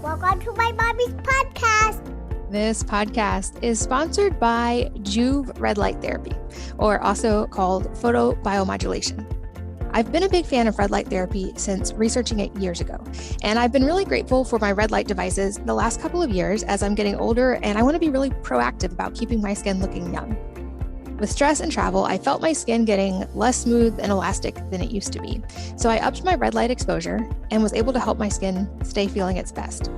Welcome to my mommy's podcast. This podcast is sponsored by Juve red light therapy, or also called photobiomodulation. I've been a big fan of red light therapy since researching it years ago, and I've been really grateful for my red light devices the last couple of years as I'm getting older and I want to be really proactive about keeping my skin looking young. With stress and travel, I felt my skin getting less smooth and elastic than it used to be, so I upped my red light exposure and was able to help my skin stay feeling its best.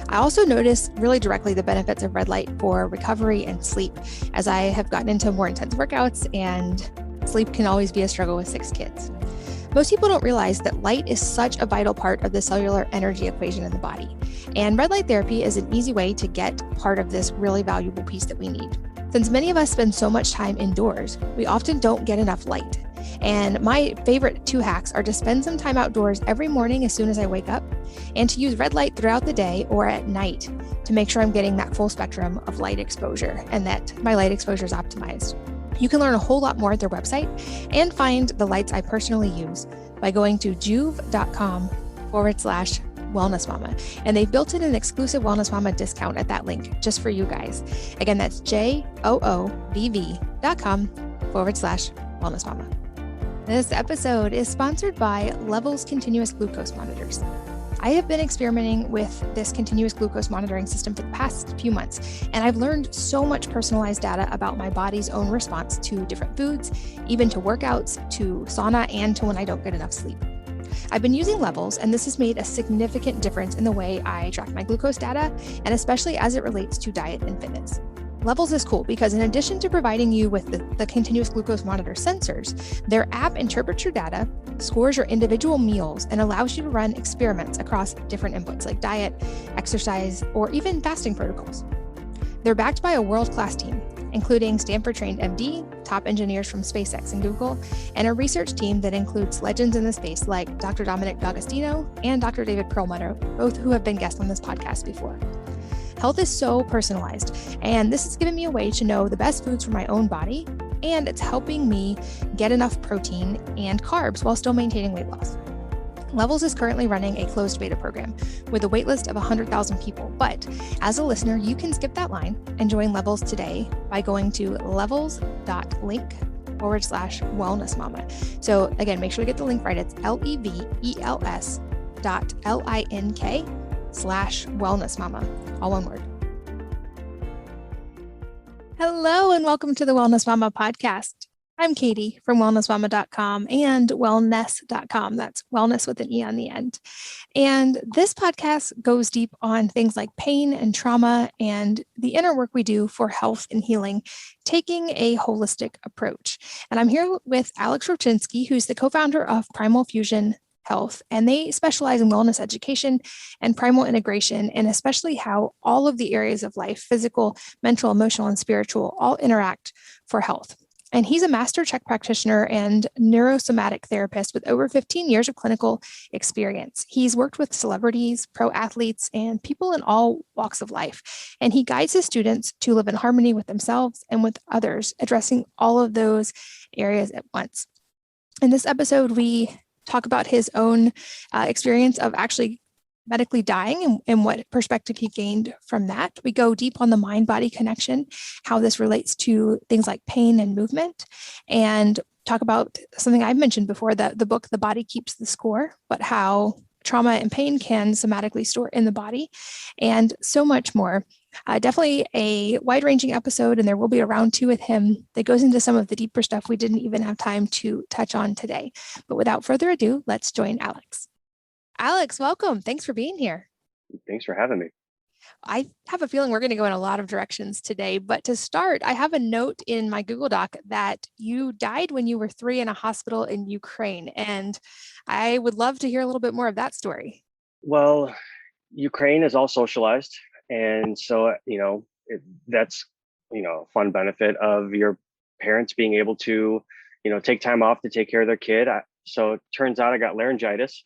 I also noticed really directly the benefits of red light for recovery and sleep, as I have gotten into more intense workouts and sleep can always be a struggle with 6 kids. Most people don't realize that light is such a vital part of the cellular energy equation in the body, and red light therapy is an easy way to get part of this really valuable piece that we need. Since many of us spend so much time indoors, we often don't get enough light. And my favorite 2 hacks are to spend some time outdoors every morning as soon as I wake up, and to use red light throughout the day or at night to make sure I'm getting that full spectrum of light exposure and that my light exposure is optimized. You can learn a whole lot more at their website and find the lights I personally use by going to juve.com/Wellness Mama. And they've built in an exclusive Wellness Mama discount at that link just for you guys. Again, that's joovv.com/Wellness Mama. This episode is sponsored by Levels Continuous Glucose Monitors. I have been experimenting with this continuous glucose monitoring system for the past few months, and I've learned so much personalized data about my body's own response to different foods, even to workouts, to sauna, and to when I don't get enough sleep. I've been using Levels, and this has made a significant difference in the way I track my glucose data, and especially as it relates to diet and fitness. Levels is cool because in addition to providing you with the continuous glucose monitor sensors, their app interprets your data, scores your individual meals, and allows you to run experiments across different inputs like diet, exercise, or even fasting protocols. They're backed by a world-class team, including Stanford-trained MD, top engineers from SpaceX and Google, and a research team that includes legends in the space like Dr. Dominic D'Agostino and Dr. David Perlmutter, both who have been guests on this podcast before. Health is so personalized, and this has given me a way to know the best foods for my own body, and it's helping me get enough protein and carbs while still maintaining weight loss. Levels is currently running a closed beta program with a waitlist of 100,000 people, but as a listener, you can skip that line and join Levels today by going to levels.link/Wellness Mama. So again, make sure to get the link right. It's levels.link/Wellness Mama, all one word. Hello, and welcome to the Wellness Mama podcast. I'm Katie from wellnessmama.com and wellness.com. That's wellness with an E on the end. And this podcast goes deep on things like pain and trauma and the inner work we do for health and healing, taking a holistic approach. And I'm here with Aleks Rybchinskiy, who's the co-founder of Primal Fusion Health, and they specialize in wellness education and primal integration, and especially how all of the areas of life, physical, mental, emotional, and spiritual, all interact for health. And he's a master CHEK practitioner and neurosomatic therapist with over 15 years of clinical experience. He's worked with celebrities, pro athletes, and people in all walks of life. And he guides his students to live in harmony with themselves and with others, addressing all of those areas at once. In this episode, we talk about his own experience of actually medically dying and what perspective he gained from that. We go deep on the mind-body connection, how this relates to things like pain and movement, and talk about something I've mentioned before, the book, The Body Keeps the Score, but how trauma and pain can somatically store in the body, and so much more. Definitely a wide-ranging episode, and there will be a round 2 with him that goes into some of the deeper stuff we didn't even have time to touch on today. But without further ado, let's join Aleks. Aleks, welcome. Thanks for being here. Thanks for having me. I have a feeling we're going to go in a lot of directions today, but to start, I have a note in my Google Doc that you died when you were 3 in a hospital in Ukraine, and I would love to hear a little bit more of that story. Well, Ukraine is all socialized, and so, that's, a fun benefit of your parents being able to, take time off to take care of their kid. So it turns out I got laryngitis.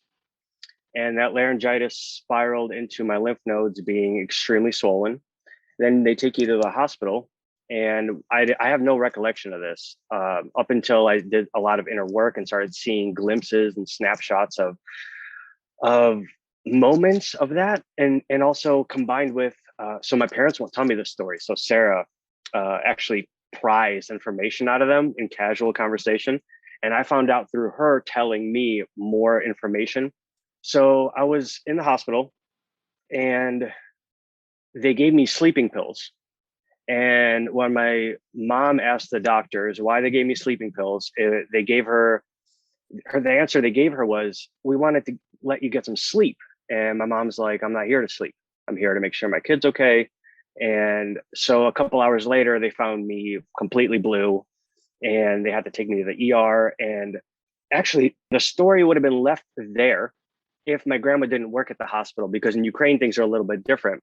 And that laryngitis spiraled into my lymph nodes being extremely swollen. Then they take you to the hospital, and I have no recollection of this up until I did a lot of inner work and started seeing glimpses and snapshots of moments of that, and also combined with so my parents won't tell me this story. So Sarah actually pries information out of them in casual conversation, and I found out through her telling me more information. So I was in the hospital, and they gave me sleeping pills. And when my mom asked the doctors why they gave me sleeping pills, they gave the answer they gave her was, we wanted to let you get some sleep. And my mom's like, I'm not here to sleep. I'm here to make sure my kid's okay. And so a couple hours later, they found me completely blue, and they had to take me to the ER. And actually, the story would have been left there if my grandma didn't work at the hospital, because in Ukraine, things are a little bit different.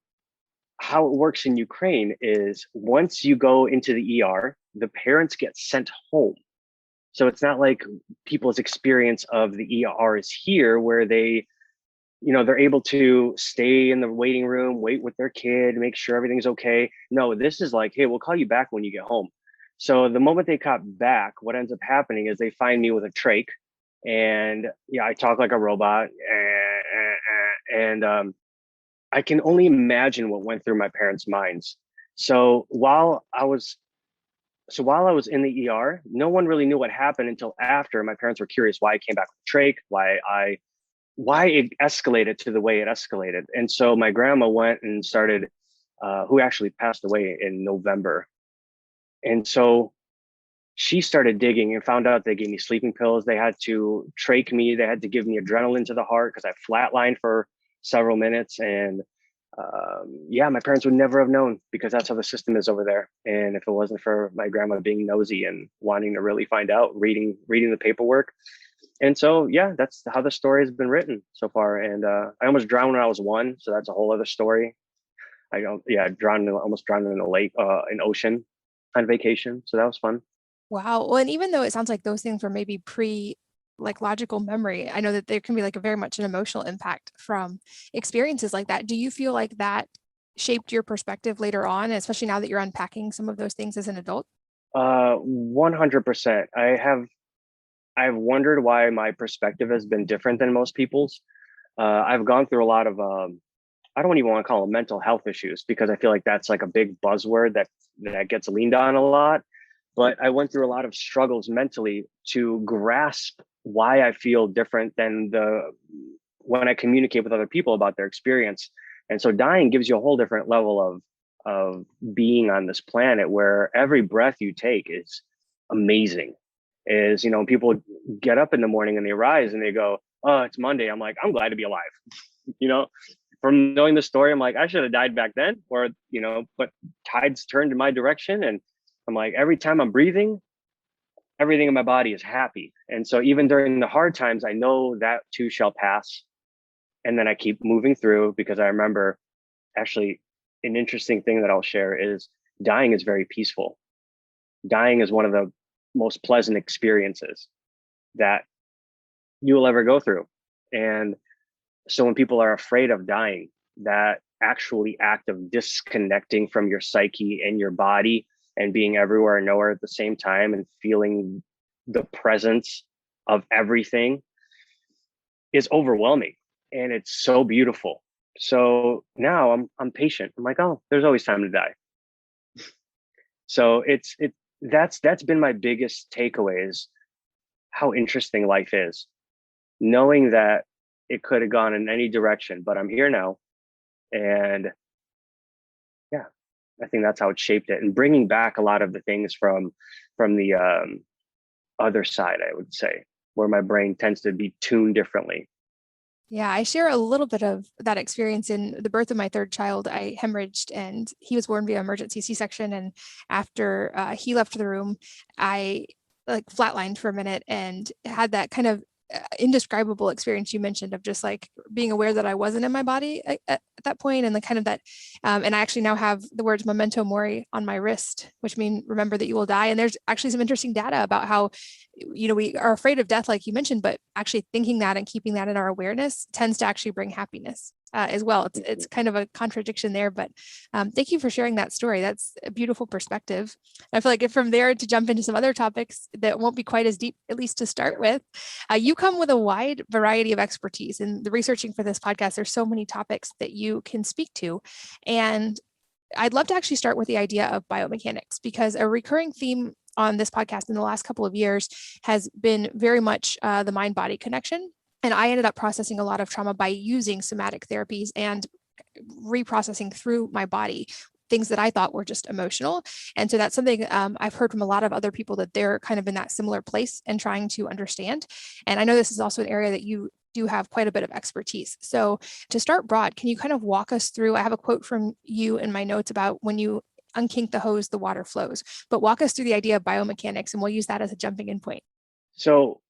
How it works in Ukraine is once you go into the ER, the parents get sent home. So it's not like people's experience of the ER is here, where they're able to stay in the waiting room, wait with their kid, make sure everything's okay. No, this is like, hey, we'll call you back when you get home. So the moment they got back, what ends up happening is they find me with a trach, and I talk like a robot, and I can only imagine what went through my parents' minds. So while I was in the ER, no one really knew what happened until after. My parents were curious why I came back with trach, why it escalated to the way it escalated. And so my grandma went and started, who actually passed away in November. And so she started digging and found out they gave me sleeping pills. They had to trach me. They had to give me adrenaline to the heart because I flatlined for several minutes. And my parents would never have known, because that's how the system is over there. And if it wasn't for my grandma being nosy and wanting to really find out, reading the paperwork. And so, that's how the story has been written so far. And I almost drowned when I was 1. So that's a whole other story. Almost drowned in a lake, an ocean on vacation. So that was fun. Wow. Well, and even though it sounds like those things were maybe like logical memory, I know that there can be like a very much an emotional impact from experiences like that. Do you feel like that shaped your perspective later on, especially now that you're unpacking some of those things as an adult? 100%. I've wondered why my perspective has been different than most people's. I've gone through a lot of, I don't even want to call them mental health issues, because I feel like that's like a big buzzword that gets leaned on a lot. But I went through a lot of struggles mentally to grasp why I feel different than when I communicate with other people about their experience. And so dying gives you a whole different level of being on this planet, where every breath you take is amazing. People get up in the morning and they rise and they go, oh, it's Monday. I'm like, I'm glad to be alive. From knowing the story, I'm like, I should have died back then, but tides turned in my direction. And I'm like, every time I'm breathing, everything in my body is happy. And so even during the hard times, I know that too shall pass. And then I keep moving through, because I remember, actually, an interesting thing that I'll share is dying is very peaceful. Dying is one of the most pleasant experiences that you will ever go through. And so when people are afraid of dying, that actually act of disconnecting from your psyche and your body and being everywhere and nowhere at the same time and feeling the presence of everything is overwhelming, and it's so beautiful. So now I'm patient. I'm like, oh, there's always time to die. So that's been my biggest takeaway, is how interesting life is, knowing that it could have gone in any direction, but I'm here now. And I think that's how it shaped it, and bringing back a lot of the things from the other side, I would say, where my brain tends to be tuned differently. Yeah, I share a little bit of that experience. In the birth of my third child, I hemorrhaged, and he was born via emergency C-section. And after he left the room, I like flatlined for a minute and had that kind of indescribable experience you mentioned of just like being aware that I wasn't in my body at that point, and the kind of that, and I actually now have the words memento mori on my wrist, which mean remember that you will die. And there's actually some interesting data about how, we are afraid of death, like you mentioned, but actually thinking that and keeping that in our awareness tends to actually bring happiness as well. It's kind of a contradiction there, but thank you for sharing that story. That's a beautiful perspective. I feel like if from there to jump into some other topics that won't be quite as deep, at least to start with, you come with a wide variety of expertise. In the researching for this podcast, there's so many topics that you can speak to. And I'd love to actually start with the idea of biomechanics, because a recurring theme on this podcast in the last couple of years has been very much the mind-body connection. And I ended up processing a lot of trauma by using somatic therapies and reprocessing through my body things that I thought were just emotional. And so that's something I've heard from a lot of other people, that they're kind of in that similar place and trying to understand. And I know this is also an area that you do have quite a bit of expertise. So to start broad, can you kind of walk us through, I have a quote from you in my notes about when you unkink the hose, the water flows, but walk us through the idea of biomechanics, and we'll use that as a jumping in point. So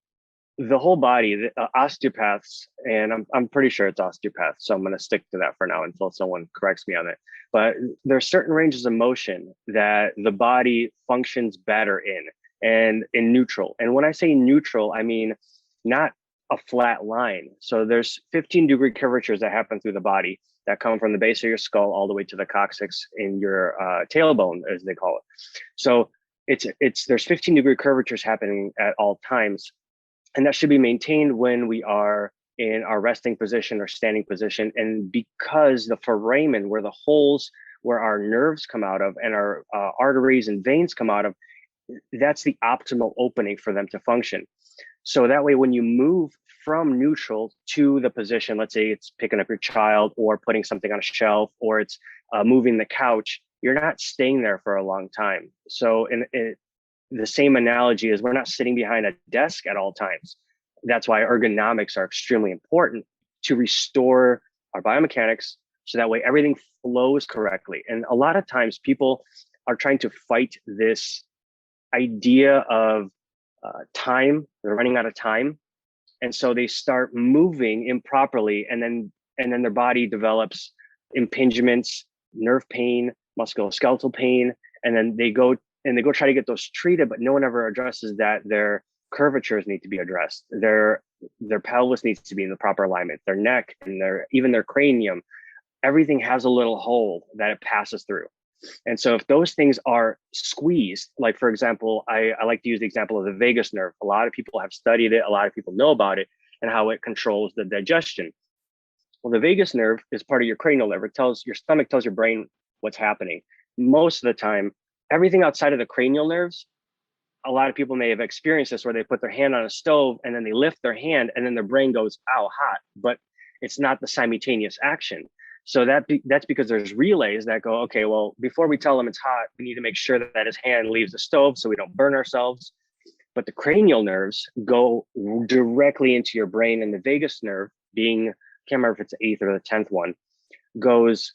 the whole body, the osteopaths, and I'm pretty sure it's osteopaths, so I'm going to stick to that for now until someone corrects me on it. But there are certain ranges of motion that the body functions better in, and in neutral. And when I say neutral, I mean not a flat line. So there's 15-degree curvatures that happen through the body that come from the base of your skull all the way to the coccyx in your tailbone, as they call it. So there's 15-degree curvatures happening at all times. And that should be maintained when we are in our resting position or standing position. And because the foramen, where the holes where our nerves come out of and our arteries and veins come out of, that's the optimal opening for them to function. So that way, when you move from neutral to the position, let's say it's picking up your child or putting something on a shelf, or it's moving the couch, you're not staying there for a long time. So the same analogy is we're not sitting behind a desk at all times. That's why ergonomics are extremely important to restore our biomechanics, so that way everything flows correctly. And a lot of times people are trying to fight this idea of time. They're running out of time. And so they start moving improperly, and then their body develops impingements, nerve pain, musculoskeletal pain, and then they go try to get those treated, but no one ever addresses that their curvatures need to be addressed. Their pelvis needs to be in the proper alignment, their neck and even their cranium, everything has a little hole that it passes through. And so if those things are squeezed, like for example, I like to use the example of the vagus nerve. A lot of people have studied it, a lot of people know about it and how it controls the digestion. Well, the vagus nerve is part of your cranial nerve. Your stomach tells your brain what's happening. Most of the time, everything outside of the cranial nerves, a lot of people may have experienced this, where they put their hand on a stove and then they lift their hand and then their brain goes, ow, hot, but it's not the simultaneous action. So that's because there's relays that go, okay, well, before we tell him it's hot, we need to make sure that his hand leaves the stove so we don't burn ourselves. But the cranial nerves go directly into your brain, and the vagus nerve, being, I can't remember if it's the 8th or the 10th one, goes,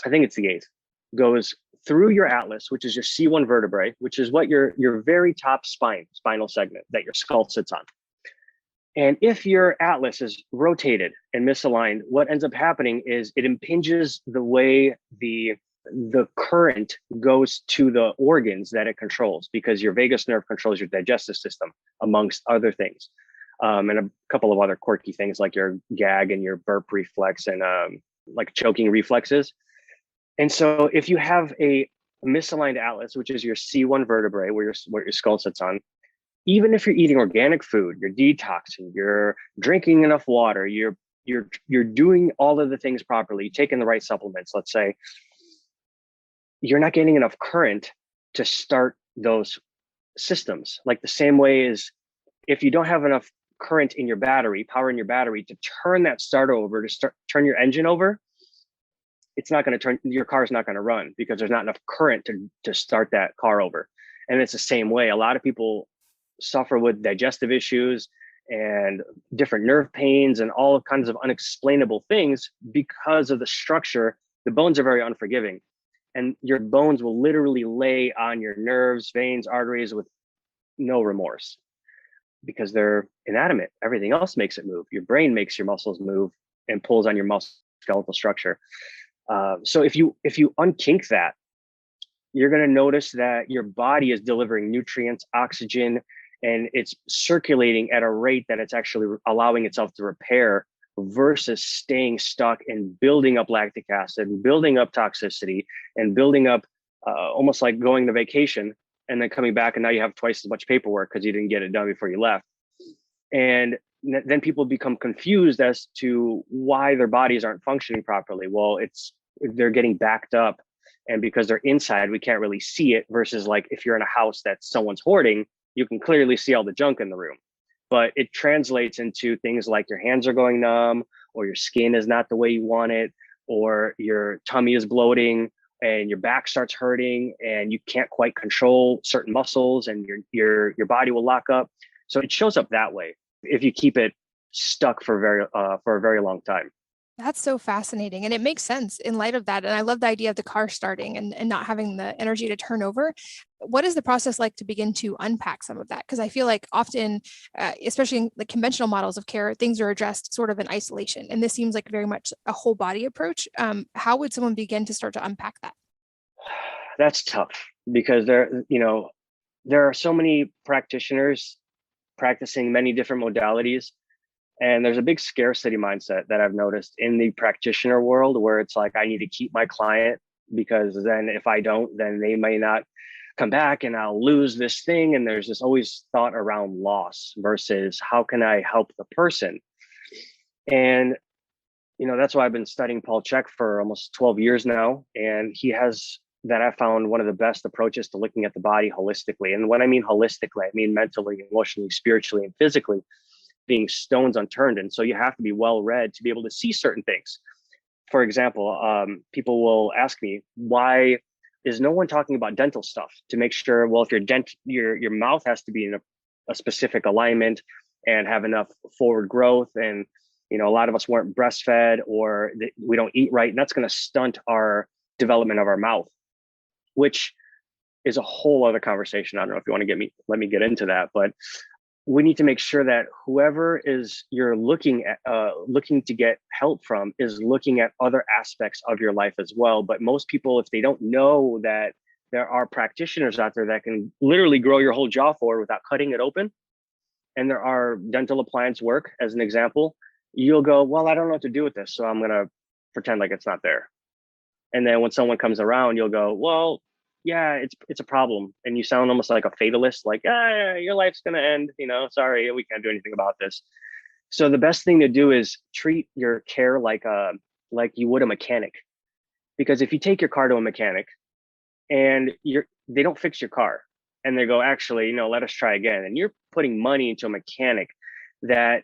I think it's the 8th, goes through your atlas, which is your C1 vertebrae, which is what your very top spinal segment that your skull sits on. And if your atlas is rotated and misaligned, what ends up happening is it impinges the way the current goes to the organs that it controls, because your vagus nerve controls your digestive system, amongst other things. And a couple of other quirky things like your gag and your burp reflex and like choking reflexes. And so if you have a misaligned atlas, which is your C1 vertebrae, where your skull sits on, even if you're eating organic food, you're detoxing, you're drinking enough water, you're doing all of the things properly, taking the right supplements, let's say, you're not getting enough current to start those systems. Like the same way as if you don't have enough current in your battery, power in your battery to turn that starter over, to turn your engine over, it's not going to turn, your car's not going to run because there's not enough current to start that car over. And it's the same way. A lot of people suffer with digestive issues and different nerve pains and all kinds of unexplainable things because of the structure. The bones are very unforgiving, and your bones will literally lay on your nerves, veins, arteries with no remorse because they're inanimate. Everything else makes it move. Your brain makes your muscles move and pulls on your musculoskeletal structure. So if you unkink that, you're going to notice that your body is delivering nutrients, oxygen, and it's circulating at a rate that it's actually allowing itself to repair versus staying stuck and building up lactic acid and building up toxicity and building up almost like going to vacation and then coming back and now you have twice as much paperwork because you didn't get it done before you left. And then people become confused as to why their bodies aren't functioning properly. Well, they're getting backed up, and because they're inside, we can't really see it, versus like if you're in a house that someone's hoarding, you can clearly see all the junk in the room. But it translates into things like your hands are going numb, or your skin is not the way you want it, or your tummy is bloating and your back starts hurting and you can't quite control certain muscles and your body will lock up. So it shows up that way if you keep it stuck for a very long time. That's so fascinating. And it makes sense in light of that. And I love the idea of the car starting and not having the energy to turn over. What is the process like to begin to unpack some of that? Because I feel like often, especially in the conventional models of care, things are addressed sort of in isolation. And this seems like very much a whole body approach. How would someone begin to start to unpack that? That's tough because there are so many practitioners practicing many different modalities. And there's a big scarcity mindset that I've noticed in the practitioner world, where it's like, I need to keep my client because then if I don't, then they may not come back and I'll lose this thing. And there's this always thought around loss versus how can I help the person? And, that's why I've been studying Paul Chek for almost 12 years now. And he has that I found one of the best approaches to looking at the body holistically. And when I mean holistically, I mean mentally, emotionally, spiritually, and physically, being stones unturned. And so you have to be well read to be able to see certain things. For example, people will ask me, why is no one talking about dental stuff to make sure, well, if your mouth has to be in a specific alignment and have enough forward growth. And, a lot of us weren't breastfed or we don't eat right. And that's going to stunt our development of our mouth, which is a whole other conversation. I don't know if you want to let me get into that, but we need to make sure that whoever you're looking to get help from is looking at other aspects of your life as well. But most people, if they don't know that there are practitioners out there that can literally grow your whole jaw forward without cutting it open, and there are dental appliance work as an example, you'll go, well, I don't know what to do with this, so I'm going to pretend like it's not there. And then when someone comes around, you'll go, well, yeah, it's a problem. And you sound almost like a fatalist, like, your life's going to end, sorry, we can't do anything about this. So the best thing to do is treat your care like you would a mechanic. Because if you take your car to a mechanic and they don't fix your car and they go, actually, let us try again. And you're putting money into a mechanic that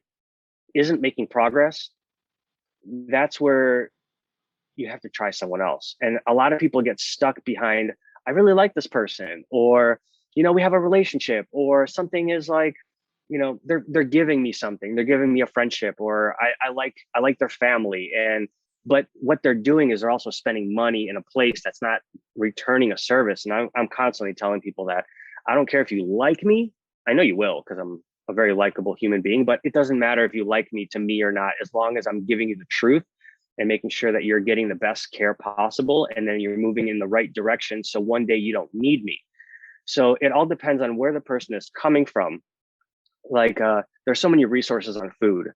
isn't making progress, that's where you have to try someone else. And a lot of people get stuck behind, I really like this person, or, we have a relationship, or something is like, they're giving me something, they're giving me a friendship, or I like their family. But what they're doing is they're also spending money in a place that's not returning a service. And I'm constantly telling people that I don't care if you like me. I know you will, because I'm a very likable human being, but it doesn't matter if you like me to me or not, as long as I'm giving you the truth and making sure that you're getting the best care possible. And then you're moving in the right direction. So one day you don't need me. So it all depends on where the person is coming from. Like there's so many resources on food.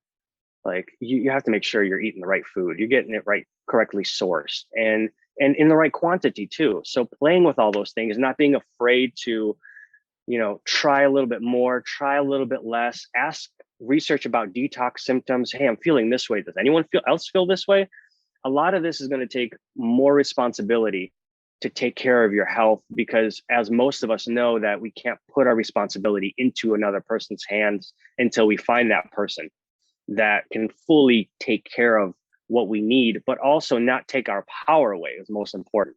Like you have to make sure you're eating the right food. You're getting it right, correctly sourced and in the right quantity too. So playing with all those things, not being afraid to, try a little bit more, try a little bit less, research about detox symptoms. Hey, I'm feeling this way. Does anyone else feel this way? A lot of this is going to take more responsibility to take care of your health, because as most of us know, that we can't put our responsibility into another person's hands until we find that person that can fully take care of what we need, but also not take our power away is most important.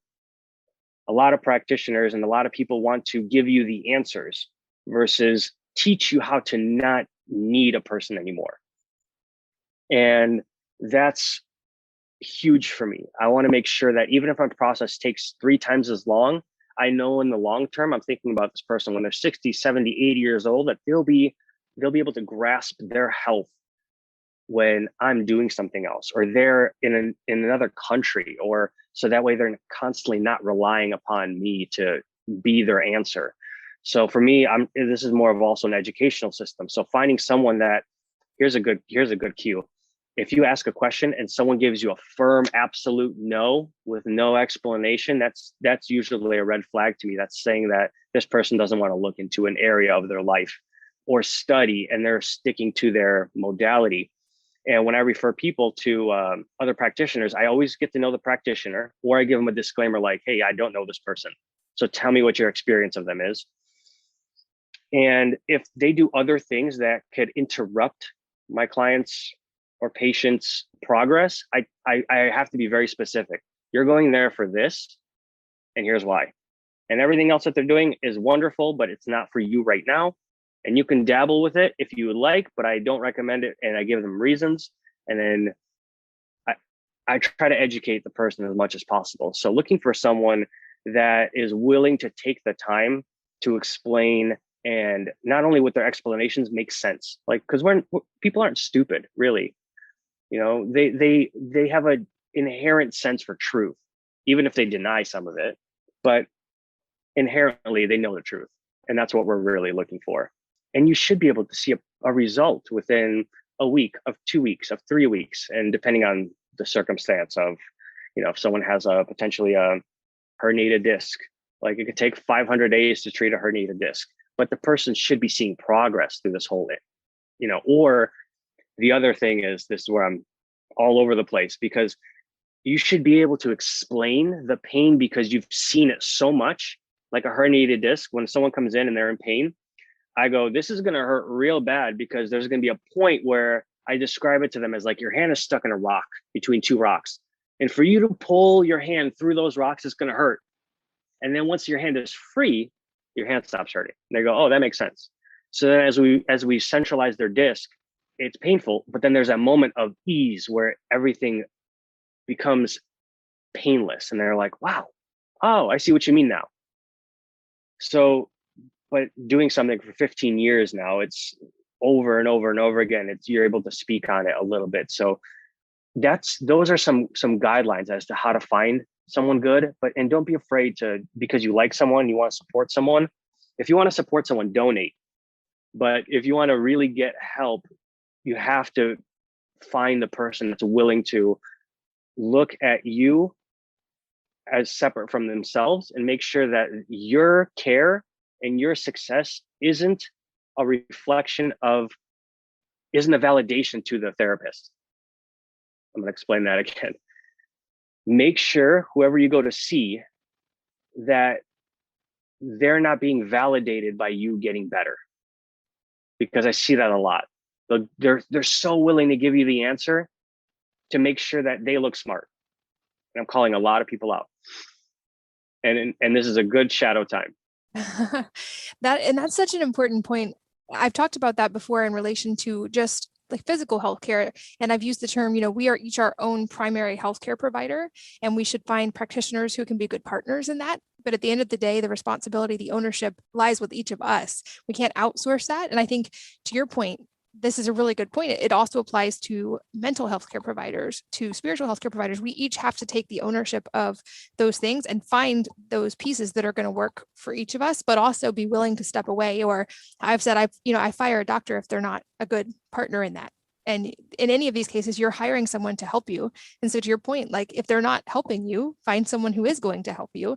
A lot of practitioners and a lot of people want to give you the answers versus teach you how to not need a person anymore. And that's huge for me. I want to make sure that even if my process takes 3 times as long, I know in the long term, I'm thinking about this person when they're 60, 70, 80 years old, that they'll be able to grasp their health when I'm doing something else, or they're in another country, or so that way they're constantly not relying upon me to be their answer. So for me, this is more of also an educational system. So finding someone that here's a good cue. If you ask a question and someone gives you a firm, absolute no with no explanation, that's usually a red flag to me. That's saying that this person doesn't want to look into an area of their life or study, and they're sticking to their modality. And when I refer people to other practitioners, I always get to know the practitioner, or I give them a disclaimer like, hey, I don't know this person, so tell me what your experience of them is. And if they do other things that could interrupt my clients' or patients' progress, I have to be very specific. You're going there for this, and here's why. And everything else that they're doing is wonderful, but it's not for you right now. And you can dabble with it if you would like, but I don't recommend it. And I give them reasons. And then I try to educate the person as much as possible. So looking for someone that is willing to take the time to explain, and not only with their explanations make sense, like, because people aren't stupid, really. You know, they have an inherent sense for truth, even if they deny some of it, but inherently they know the truth. And that's what we're really looking for. And you should be able to see a result within a week, of 2 weeks, of 3 weeks, and depending on the circumstance of, you know, if someone has potentially a herniated disc, like it could take 500 days to treat a herniated disc, but the person should be seeing progress through this whole, you know. Or the other thing is, this is where I'm all over the place, because you should be able to explain the pain because you've seen it so much. Like a herniated disc, when someone comes in and they're in pain, I go, this is going to hurt real bad, because there's going to be a point where I describe it to them as like your hand is stuck in a rock, between two rocks. And for you to pull your hand through those rocks, it's going to hurt. And then once your hand is free, your hand stops hurting. And they go, oh, that makes sense. So then as we centralize their disc, it's painful, but then there's that moment of ease where everything becomes painless. And they're like, wow, oh, I see what you mean now. So, but doing something for 15 years now, it's over and over and over again. You're able to speak on it a little bit. So those are some guidelines as to how to find someone good. And don't be afraid to, because you like someone, you want to support someone. If you want to support someone, donate. But if you want to really get help, you have to find the person that's willing to look at you as separate from themselves and make sure that your care and your success isn't a validation to the therapist. I'm going to explain that again. Make sure whoever you go to see, that they're not being validated by you getting better, because I see that a lot. They're so willing to give you the answer to make sure that they look smart. And I'm calling a lot of people out. And this is a good shadow time. That's such an important point. I've talked about that before in relation to just like physical healthcare. And I've used the term, we are each our own primary healthcare provider, and we should find practitioners who can be good partners in that. But at the end of the day, the responsibility, the ownership lies with each of us. We can't outsource that. And I think, to your point, this is a really good point. It also applies to mental health care providers, to spiritual health care providers. We each have to take the ownership of those things and find those pieces that are going to work for each of us, but also be willing to step away. Or I've said, I fire a doctor if they're not a good partner in that. And in any of these cases, you're hiring someone to help you. And so to your point, like if they're not helping you, find someone who is going to help you.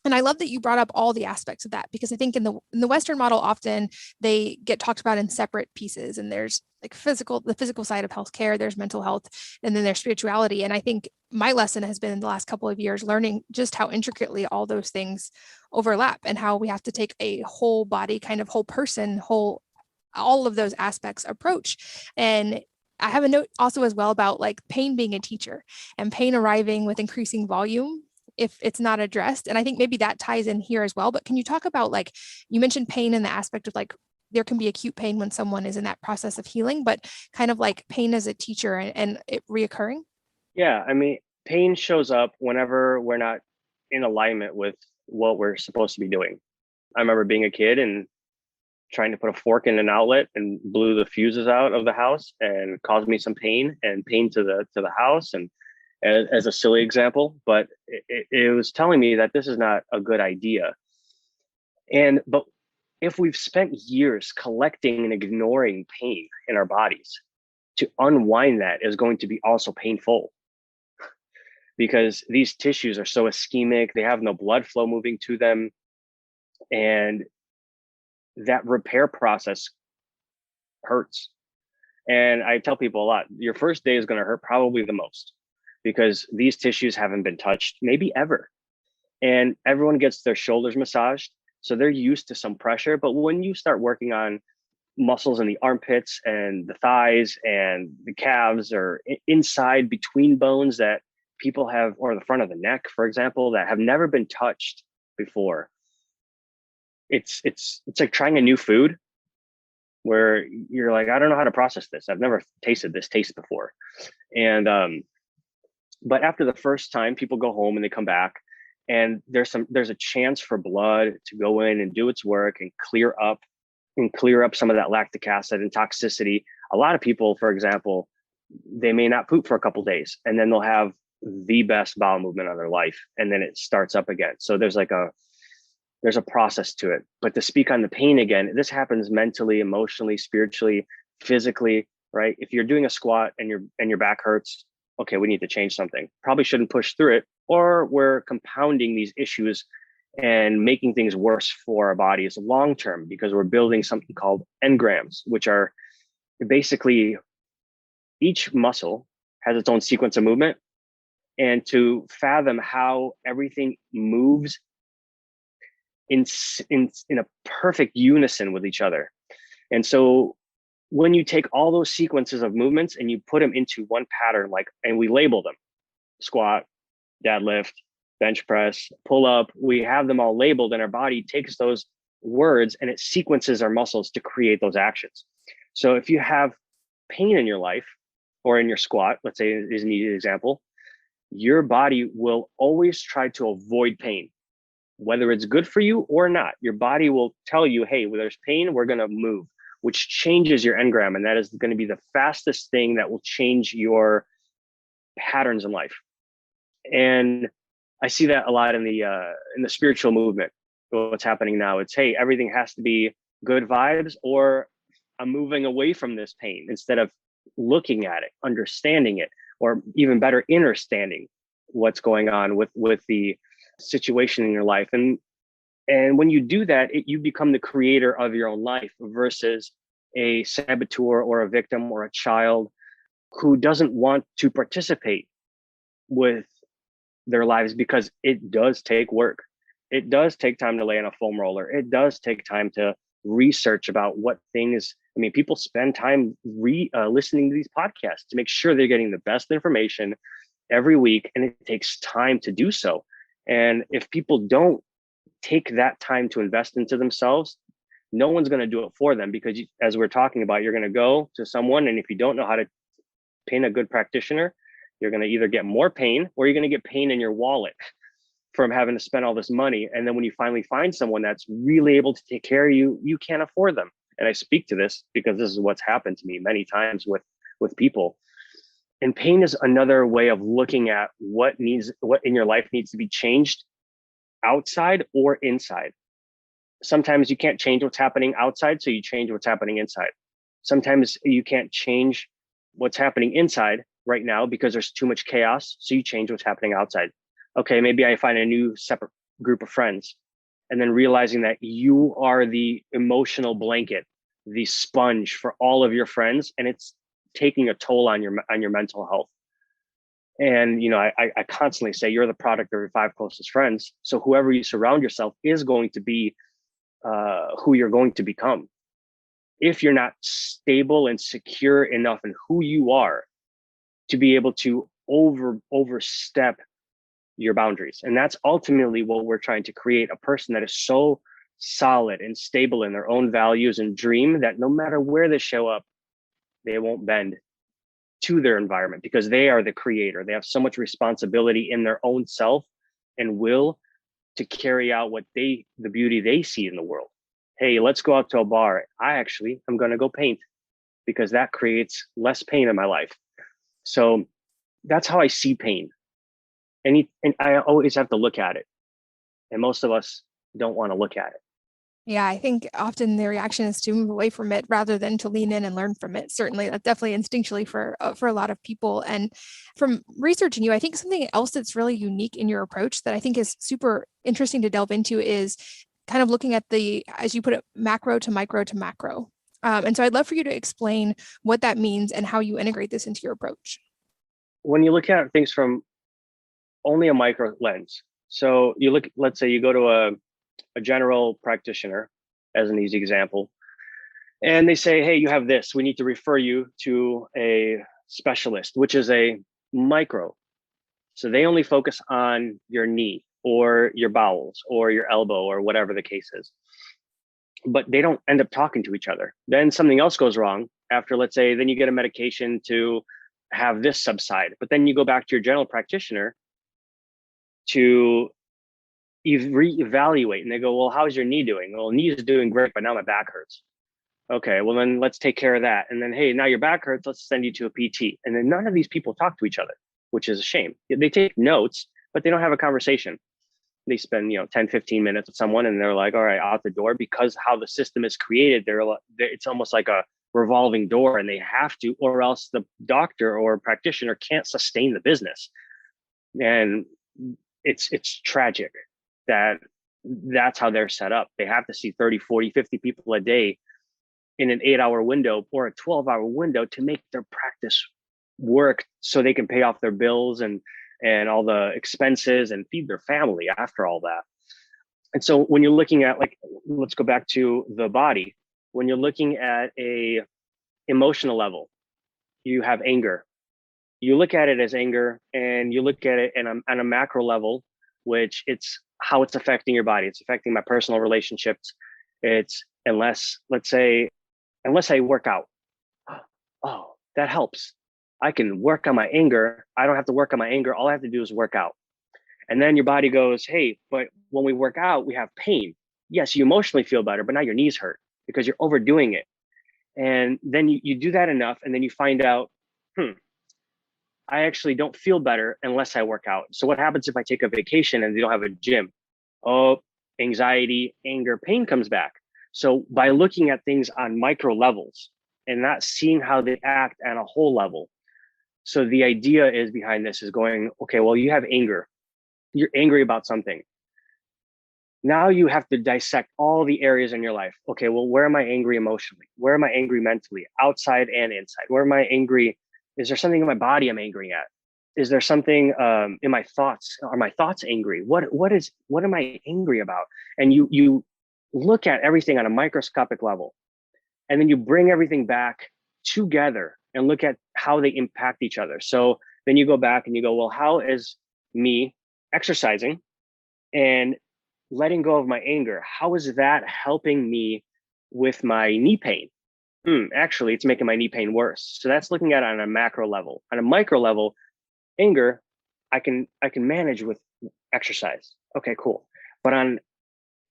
And I love that you brought up all the aspects of that, because I think in the Western model, often they get talked about in separate pieces. And there's like the physical side of healthcare, there's mental health, and then there's spirituality. And I think my lesson has been in the last couple of years learning just how intricately all those things overlap, and how we have to take a whole body, kind of whole person, all of those aspects approach. And I have a note also as well about like pain being a teacher, and pain arriving with increasing volume if it's not addressed. And I think maybe that ties in here as well. But can you talk about, like, you mentioned pain in the aspect of like, there can be acute pain when someone is in that process of healing, but kind of like pain as a teacher and it reoccurring? Yeah, I mean, pain shows up whenever we're not in alignment with what we're supposed to be doing. I remember being a kid and trying to put a fork in an outlet and blew the fuses out of the house and caused me some pain to the house, and as a silly example, but it was telling me that this is not a good idea. But if we've spent years collecting and ignoring pain in our bodies, to unwind that is going to be also painful, because these tissues are so ischemic, they have no blood flow moving to them. And that repair process hurts. And I tell people a lot, your first day is going to hurt probably the most, because these tissues haven't been touched maybe ever. And everyone gets their shoulders massaged, so they're used to some pressure. But when you start working on muscles in the armpits and the thighs and the calves, or inside between bones that people have, or the front of the neck, for example, that have never been touched before, it's like trying a new food where you're like, I don't know how to process this. I've never tasted this taste before. And but after the first time, people go home and they come back, and there's a chance for blood to go in and do its work and clear up some of that lactic acid and toxicity. A lot of people, for example, they may not poop for a couple days, and then they'll have the best bowel movement of their life, and then it starts up again. So there's a process to it. But to speak on the pain again, this happens mentally, emotionally, spiritually, physically, right? If you're doing a squat and your back hurts, okay, we need to change something. Probably shouldn't push through it, or we're compounding these issues and making things worse for our bodies long term, because we're building something called engrams, which are basically, each muscle has its own sequence of movement. And to fathom how everything moves in a perfect unison with each other. And so when you take all those sequences of movements and you put them into one pattern, and we label them: squat, deadlift, bench press, pull up, we have them all labeled, and our body takes those words and it sequences our muscles to create those actions. So if you have pain in your life, or in your squat, let's say is an easy example, your body will always try to avoid pain, whether it's good for you or not. Your body will tell you, hey, when there's pain, we're going to move, which changes your engram. And that is going to be the fastest thing that will change your patterns in life. And I see that a lot in the spiritual movement. What's happening now, it's, hey, everything has to be good vibes, or I'm moving away from this pain, instead of looking at it, understanding it, or even better, understanding what's going on with the situation in your life. And when you do that, you become the creator of your own life, versus a saboteur or a victim or a child who doesn't want to participate with their lives, because it does take work. It does take time to lay on a foam roller. It does take time to research about what things. I mean, people spend time listening to these podcasts to make sure they're getting the best information every week, and it takes time to do so. And if people don't take that time to invest into themselves, no one's going to do it for them, because as we're talking about, you're going to go to someone, and if you don't know how to pay a good practitioner, you're going to either get more pain, or you're going to get pain in your wallet from having to spend all this money. And then when you finally find someone that's really able to take care of you, you can't afford them. And I speak to this because this is what's happened to me many times with people. And pain is another way of looking at what in your life needs to be changed, outside or inside. Sometimes you can't change what's happening outside, so you change what's happening inside. Sometimes you can't change what's happening inside right now because there's too much chaos, so you change what's happening outside. Okay, maybe I find a new separate group of friends, and then realizing that you are the emotional blanket, the sponge for all of your friends, and it's taking a toll on your mental health. And I constantly say you're the product of your 5 closest friends. So whoever you surround yourself is going to be who you're going to become. If you're not stable and secure enough in who you are to be able to overstep your boundaries. And that's ultimately what we're trying to create, a person that is so solid and stable in their own values and dream that no matter where they show up, they won't bend to their environment, because they are the creator. They have so much responsibility in their own self and will to carry out the beauty they see in the world. Hey, let's go out to a bar. I'm going to go paint, because that creates less pain in my life. So that's how I see pain. And I always have to look at it. And most of us don't want to look at it. Yeah, I think often the reaction is to move away from it rather than to lean in and learn from it. Certainly, that's definitely instinctually for a lot of people. And from researching you, I think something else that's really unique in your approach that I think is super interesting to delve into is kind of looking at the, as you put it, macro to micro to macro. And so I'd love for you to explain what that means and how you integrate this into your approach. When you look at things from only a micro lens, so you look, let's say you go to a general practitioner, as an easy example, and they say, hey, you have this, we need to refer you to a specialist, which is a micro. So they only focus on your knee or your bowels or your elbow or whatever the case is. But they don't end up talking to each other. Then something else goes wrong after, let's say, then you get a medication to have this subside. But then you go back to your general practitioner to reevaluate, and they go, well, how's your knee doing? Well, knee is doing great, but now my back hurts. Okay, well then let's take care of that. And then, hey, now your back hurts, let's send you to a PT. And then none of these people talk to each other, which is a shame. They take notes, but they don't have a conversation. They spend 10, 15 minutes with someone and they're like, all right, out the door, because how the system is created, it's almost like a revolving door, and they have to, or else the doctor or practitioner can't sustain the business. And it's tragic that that's how they're set up. They have to see 30, 40, 50 people a day in an 8-hour window or a 12-hour window to make their practice work, so they can pay off their bills and all the expenses and feed their family after all that. And so when you're looking at, like, let's go back to the body. When you're looking at a emotional level, you have anger. You look at it as anger, and you look at it on a macro level, which it's how it's affecting your body. It's affecting my personal relationships. It's unless I work out, oh, that helps. I can work on my anger. I don't have to work on my anger. All I have to do is work out. And then your body goes, hey, but when we work out, we have pain. Yes, you emotionally feel better, but now your knees hurt because you're overdoing it. And then you do that enough, and then you find out, I actually don't feel better unless I work out. So what happens if I take a vacation and they don't have a gym? Oh, anxiety, anger, pain comes back. So by looking at things on micro levels and not seeing how they act at a whole level. So the idea is behind this is going, okay, well, you have anger. You're angry about something. Now you have to dissect all the areas in your life. Okay, well, where am I angry emotionally? Where am I angry mentally? Outside and inside. Where am I angry? Is there something in my body I'm angry at? Is there something in my thoughts? Are my thoughts angry? What am I angry about? And you look at everything on a microscopic level, and then you bring everything back together and look at how they impact each other. So then you go back and you go, well, how is me exercising and letting go of my anger, how is that helping me with my knee pain? Actually, it's making my knee pain worse. So that's looking at it on a macro level. On a micro level, anger, I can manage with exercise. Okay, cool. But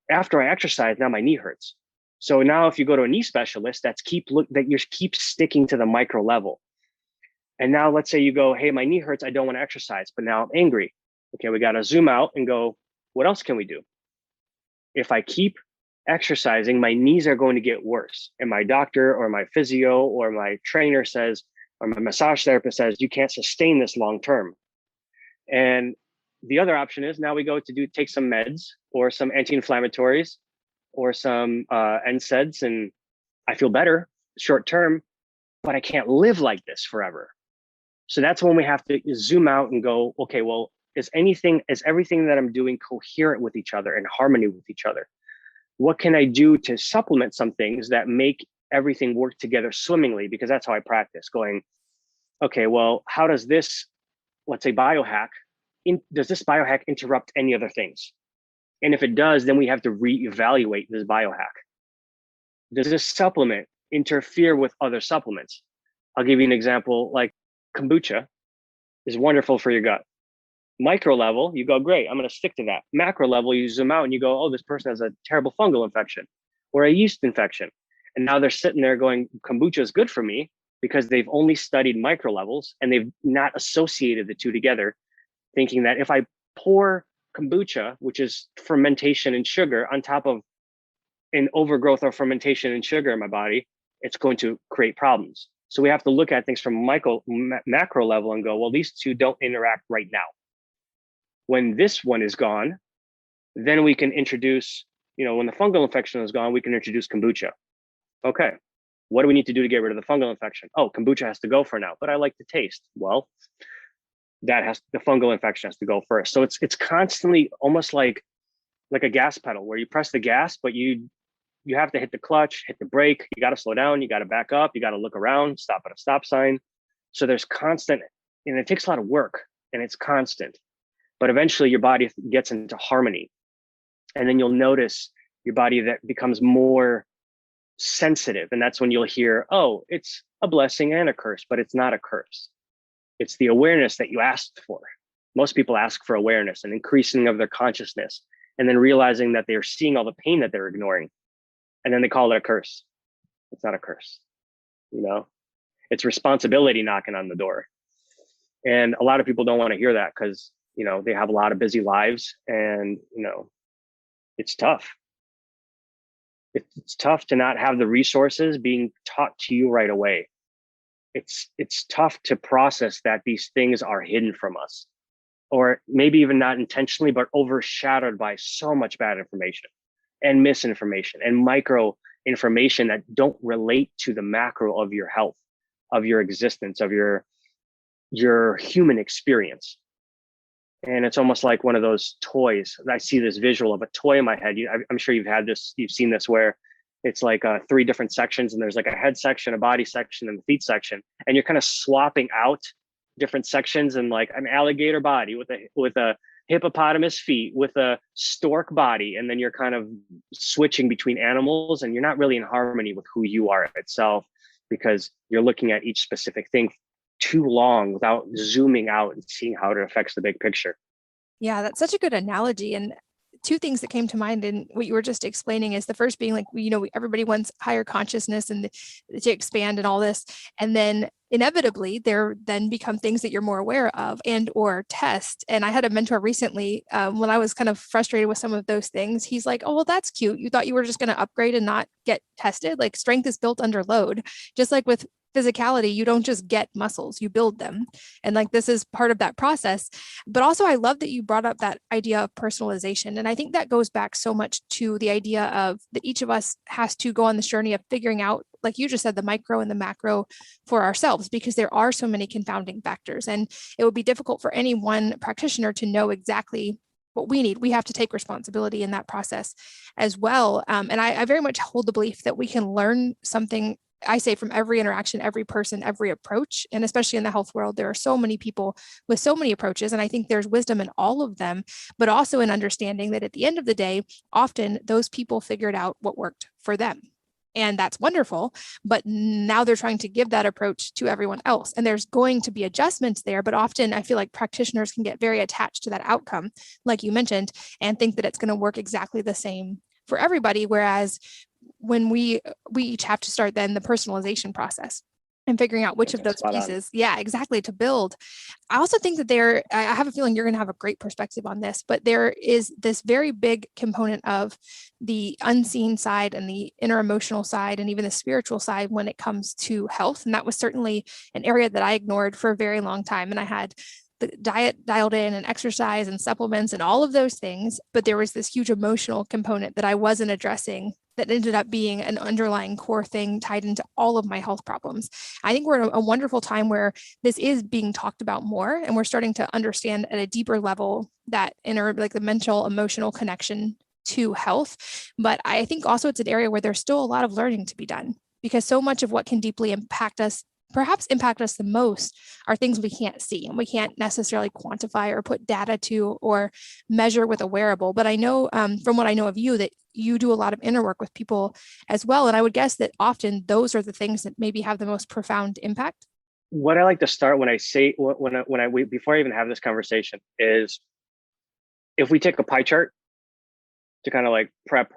after I exercise, now my knee hurts. So now if you go to a knee specialist, you keep sticking to the micro level. And now let's say you go, hey, my knee hurts, I don't want to exercise, but now I'm angry. Okay, we got to zoom out and go, what else can we do? If I keep exercising, my knees are going to get worse. And my doctor or my physio or my trainer says, or my massage therapist says, you can't sustain this long term. And the other option is now we go to take some meds or some anti-inflammatories or some NSAIDs, and I feel better short term, but I can't live like this forever. So that's when we have to zoom out and go, okay, well, is everything that I'm doing coherent with each other, in harmony with each other? What can I do to supplement some things that make everything work together swimmingly? Because that's how I practice, going, okay, well, how does this, let's say, biohack, does this biohack interrupt any other things? And if it does, then we have to reevaluate this biohack. Does this supplement interfere with other supplements? I'll give you an example, like kombucha is wonderful for your gut. Micro level, you go, great, I'm going to stick to that. Macro level, you zoom out and you go, oh, this person has a terrible fungal infection or a yeast infection. And now they're sitting there going, kombucha is good for me, because they've only studied micro levels and they've not associated the two together, thinking that if I pour kombucha, which is fermentation and sugar, on top of an overgrowth or fermentation in sugar in my body, it's going to create problems. So we have to look at things from macro level and go, well, these two don't interact right now. When this one is gone, then we can introduce, when the fungal infection is gone, we can introduce kombucha. Okay, what do we need to do to get rid of the fungal infection? Oh, kombucha has to go for now, but I like the taste. Well, the fungal infection has to go first. So it's constantly almost like a gas pedal where you press the gas, but you have to hit the clutch, hit the brake. You got to slow down. You got to back up. You got to look around, stop at a stop sign. So there's constant, and it takes a lot of work, and it's constant. But eventually your body gets into harmony. And then you'll notice your body that becomes more sensitive. And that's when you'll hear, oh, it's a blessing and a curse, but it's not a curse. It's the awareness that you asked for. Most people ask for awareness and increasing of their consciousness, and then realizing that they're seeing all the pain that they're ignoring. And then they call it a curse. It's not a curse. It's responsibility knocking on the door. And a lot of people don't want to hear that because, they have a lot of busy lives, and, it's tough. It's tough to not have the resources being taught to you right away. It's tough to process that these things are hidden from us, or maybe even not intentionally, but overshadowed by so much bad information and misinformation and micro information that don't relate to the macro of your health, of your existence, of your human experience. And it's almost like one of those toys. I see this visual of a toy in my head. I'm sure you've seen this, where it's like 3 different sections, and there's like a head section, a body section, and the feet section. And you're kind of swapping out different sections, and like an alligator body with a hippopotamus feet, with a stork body. And then you're kind of switching between animals, and you're not really in harmony with who you are itself, because you're looking at each specific thing too long without zooming out and seeing how it affects the big picture. Yeah, that's such a good analogy. And 2 things that came to mind in what you were just explaining is the first being like, everybody wants higher consciousness and to expand and all this. And then inevitably there then become things that you're more aware of and or test. And I had a mentor recently when I was kind of frustrated with some of those things. He's like, oh, well, that's cute. You thought you were just going to upgrade and not get tested. Like strength is built under load, just like with physicality. You don't just get muscles, you build them. And like, this is part of that process. But also I love that you brought up that idea of personalization. And I think that goes back so much to the idea of that each of us has to go on this journey of figuring out, like you just said, the micro and the macro for ourselves, because there are so many confounding factors. And it would be difficult for any one practitioner to know exactly what we need. We have to take responsibility in that process as well. And I very much hold the belief that we can learn something, I say, from every interaction, every person, every approach. And especially in the health world, there are so many people with so many approaches. And I think there's wisdom in all of them, but also in understanding that at the end of the day, often those people figured out what worked for them. And that's wonderful. But now they're trying to give that approach to everyone else. And there's going to be adjustments there. But often I feel like practitioners can get very attached to that outcome, like you mentioned, and think that it's going to work exactly the same for everybody. Whereas when we each have to start then the personalization process and figuring out which of those pieces, exactly, to build. I also think that I have a feeling you're going to have a great perspective on this, but there is this very big component of the unseen side and the inner emotional side and even the spiritual side when it comes to health. And that was certainly an area that I ignored for a very long time. And I had the diet dialed in and exercise and supplements and all of those things, but there was this huge emotional component that I wasn't addressing that ended up being an underlying core thing tied into all of my health problems. I think we're in a wonderful time where this is being talked about more, and we're starting to understand at a deeper level that like the mental, emotional connection to health. But I think also it's an area where there's still a lot of learning to be done, because so much of what can deeply impact us, perhaps impact us the most, are things we can't see and we can't necessarily quantify or put data to or measure with a wearable. But I know from what I know of you that you do a lot of inner work with people as well. And I would guess that often those are the things that maybe have the most profound impact. What I like to start when I say, before I even have this conversation, is if we take a pie chart to kind of like prep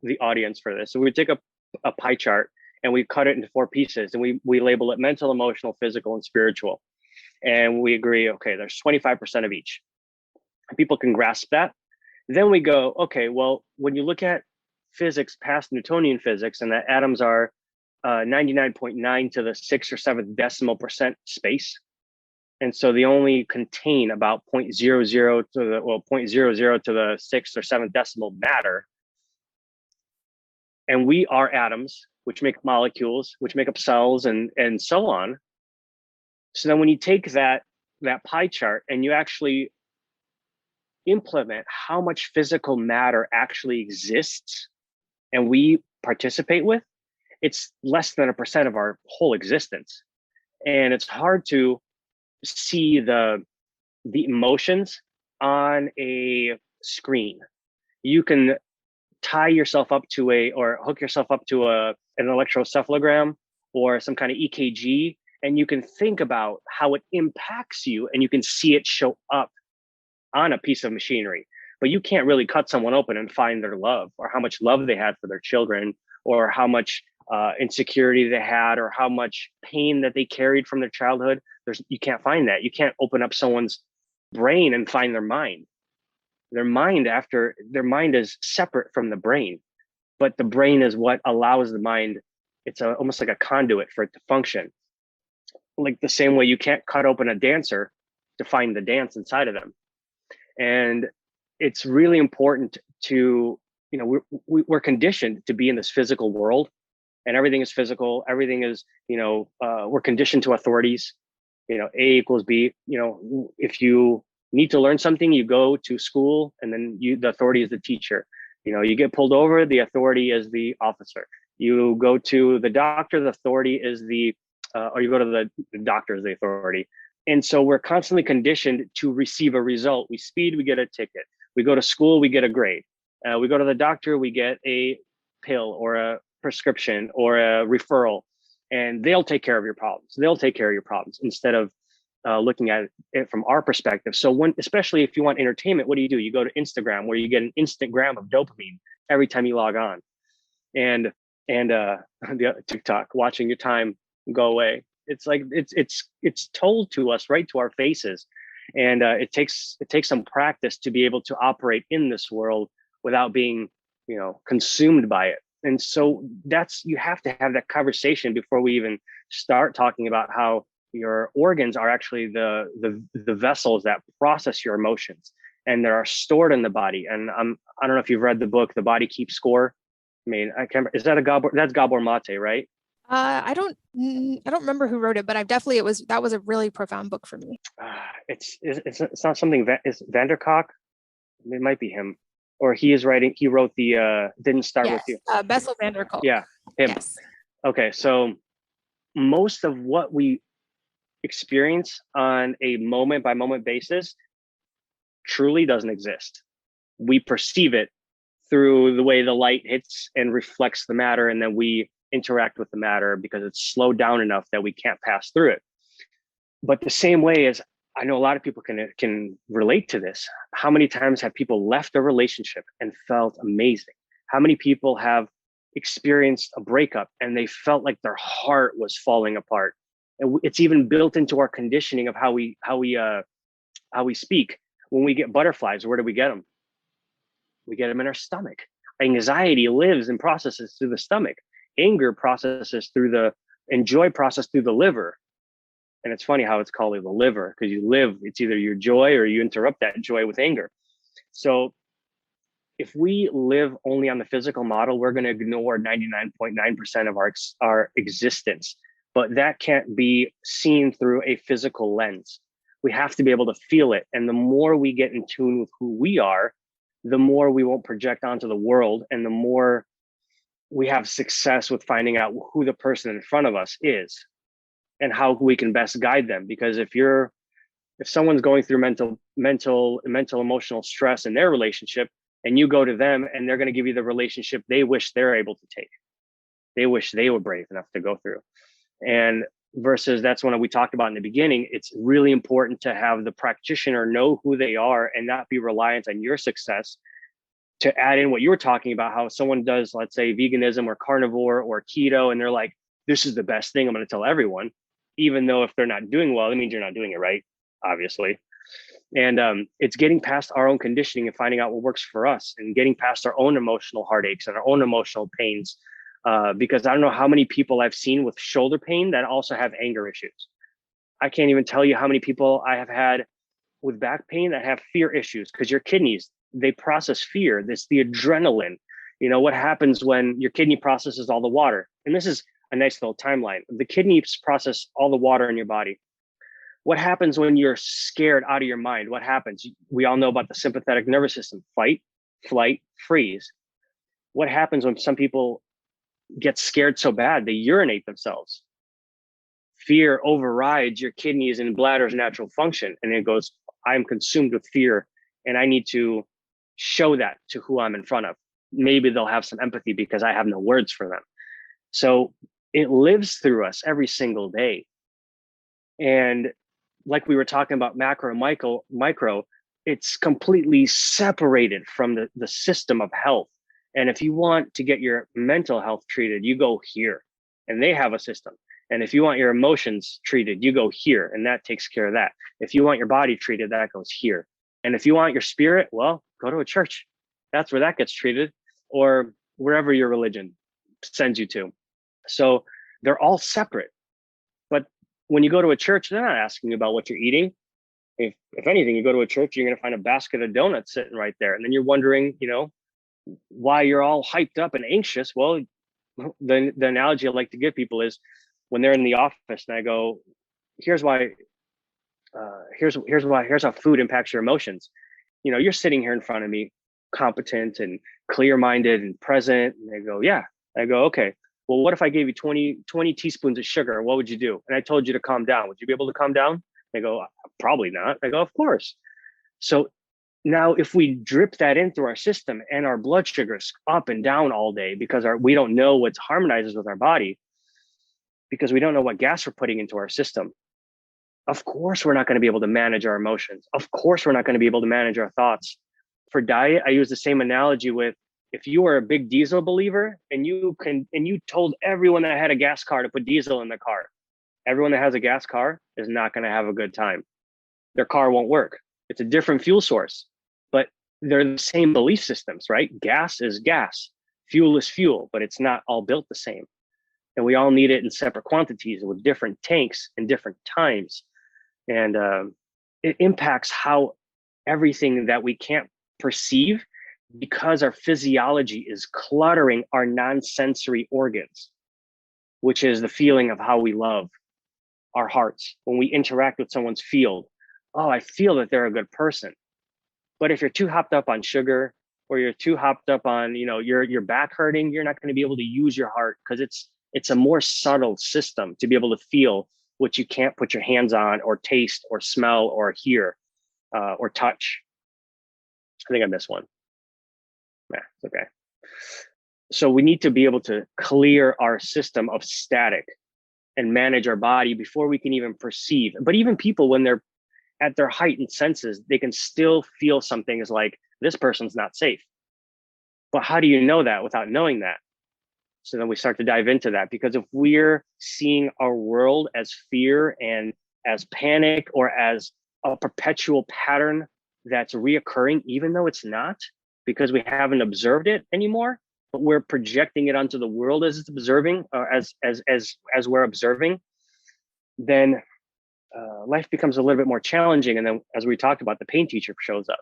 the audience for this. So we take a pie chart and we cut it into 4 pieces, and we label it mental, emotional, physical, and spiritual. And we agree, okay, there's 25% of each. And people can grasp that. Then we go, okay, well, when you look at physics past Newtonian physics, and that atoms are 99.9 to the 6 or 7th decimal percent space. And so they only contain about 0.00 to the, well, 0.00 to the 6th or 7th decimal matter. And we are atoms, which make up molecules, which make up cells, and so on. So then when you take that pie chart and you actually implement how much physical matter actually exists and we participate with, it's less than 1% of our whole existence. And it's hard to see the emotions on a screen. You can tie yourself up to or hook yourself up to an electroencephalogram or some kind of EKG, and you can think about how it impacts you, and you can see it show up on a piece of machinery. But you can't really cut someone open and find their love, or how much love they had for their children, or how much insecurity they had, or how much pain that they carried from their childhood. You can't find that. You can't open up someone's brain and find their mind. Their mind is separate from the brain, but the brain is what allows the mind. It's almost like a conduit for it to function. Like the same way you can't cut open a dancer to find the dance inside of them. And it's really important to, we're conditioned to be in this physical world, and everything is physical. Everything is, we're conditioned to authorities. A equals B. If you need to learn something, you go to school, and then the authority is the teacher. You get pulled over, the authority is the officer. You go to the doctor, the authority is or you go to the doctor is the authority. And so we're constantly conditioned to receive a result. We speed, we get a ticket. We go to school, we get a grade. We go to the doctor, we get a pill or a prescription or a referral, and they'll take care of your problems. They'll take care of your problems instead of looking at it from our perspective. So especially if you want entertainment, what do? You go to Instagram, where you get an instant gram of dopamine every time you log on, and the TikTok, watching your time go away. It's like it's told to us right to our faces, and it takes some practice to be able to operate in this world without being consumed by it. And so you have to have that conversation before we even start talking about how your organs are actually the vessels that process your emotions, and they are stored in the body. And I don't know if you've read the book, The Body Keeps Score. I mean, I can't. Is that that's Gabor Mate, right? I don't remember who wrote it, but that was a really profound book for me. It's not something. Is Vanderkok? It might be him, or he wrote the Didn't Start With You. Bessel van der Kolk. Yeah, him. Yes. Okay, so most of what we experience on a moment by moment basis truly doesn't exist. We perceive it through the way the light hits and reflects the matter, and then we interact with the matter because it's slowed down enough that we can't pass through it. But the same way as I know a lot of people can relate to this. How many times have people left a relationship and felt amazing? How many people have experienced a breakup and they felt like their heart was falling apart? And it's even built into our conditioning of how we speak. When we get butterflies, where do we get them? We get them in our stomach. Anxiety lives and processes through the stomach. Anger processes and joy process through the liver. And it's funny how it's called the liver, because it's either your joy or you interrupt that joy with anger. So if we live only on the physical model, we're going to ignore 99.9% of our existence. But that can't be seen through a physical lens. We have to be able to feel it. And the more we get in tune with who we are, the more we won't project onto the world, and the more we have success with finding out who the person in front of us is and how we can best guide them. Because if someone's going through mental emotional stress in their relationship, and you go to them and they're going to give you the relationship they wish they're able to take, they wish they were brave enough to go through. And versus, that's when we talked about in the beginning, it's really important to have the practitioner know who they are and not be reliant on your success. To add in what you were talking about, how someone does, let's say, veganism or carnivore or keto, and they're like, this is the best thing, I'm going to tell everyone, even though if they're not doing well, it means you're not doing it right, obviously. And it's getting past our own conditioning and finding out what works for us, and getting past our own emotional heartaches and our own emotional pains. Because I don't know how many people I've seen with shoulder pain that also have anger issues. I can't even tell you how many people I have had with back pain that have fear issues, because your kidneys, they process fear. This, the adrenaline, what happens when your kidney processes all the water. And this is a nice little timeline. The kidneys process all the water in your body. What happens when you're scared out of your mind? What happens? We all know about the sympathetic nervous system: fight, flight, freeze. What happens when some people get scared so bad they urinate themselves? Fear overrides your kidneys and bladder's natural function, and it goes, I'm consumed with fear, and I need to show that to who I'm in front of. Maybe they'll have some empathy because I have no words for them. So it lives through us every single day. And like we were talking about macro and micro, it's completely separated from the system of health. And if you want to get your mental health treated, you go here, and they have a system. And if you want your emotions treated, you go here, and that takes care of that. If you want your body treated, that goes here. And if you want your spirit, well, go to a church. That's where that gets treated, or wherever your religion sends you to. So they're all separate. But when you go to a church, they're not asking you about what you're eating. If anything, you go to a church, you're going to find a basket of donuts sitting right there. And then you're wondering, why you're all hyped up and anxious. Well, the analogy I like to give people is when they're in the office and I go, here's how food impacts your emotions. You're sitting here in front of me, competent and clear-minded and present. And they go, yeah. I go, okay, well, what if I gave you 20 teaspoons of sugar? What would you do? And I told you to calm down. Would you be able to calm down? They go, probably not. I go, of course. So now if we drip that in through our system and our blood sugar's up and down all day because we don't know what harmonizes with our body, because we don't know what gas we're putting into our system, of course we're not going to be able to manage our emotions. Of course we're not going to be able to manage our thoughts. For diet, I use the same analogy with, if you are a big diesel believer and you told everyone that had a gas car to put diesel in their car, everyone that has a gas car is not going to have a good time. Their car won't work. It's a different fuel source, but they're the same belief systems, right? Gas is gas, fuel is fuel, but it's not all built the same. And we all need it in separate quantities with different tanks and different times. And it impacts how everything that we can't perceive, because our physiology is cluttering our non-sensory organs, which is the feeling of how we love, our hearts. When we interact with someone's field, oh, I feel that they're a good person. But if you're too hopped up on sugar, or you're too hopped up on, your back hurting, you're not going to be able to use your heart, because it's a more subtle system to be able to feel what you can't put your hands on, or taste, or smell, or hear, or touch. I think I missed one. Nah, it's okay. So we need to be able to clear our system of static and manage our body before we can even perceive. But even people, when they're at their heightened senses, they can still feel something is like, this person's not safe. But how do you know that without knowing that? So then we start to dive into that, because if we're seeing our world as fear and as panic, or as a perpetual pattern that's reoccurring, even though it's not, because we haven't observed it anymore, but we're projecting it onto the world as it's observing, or as we're observing, then life becomes a little bit more challenging. And then, as we talked about, the pain teacher shows up.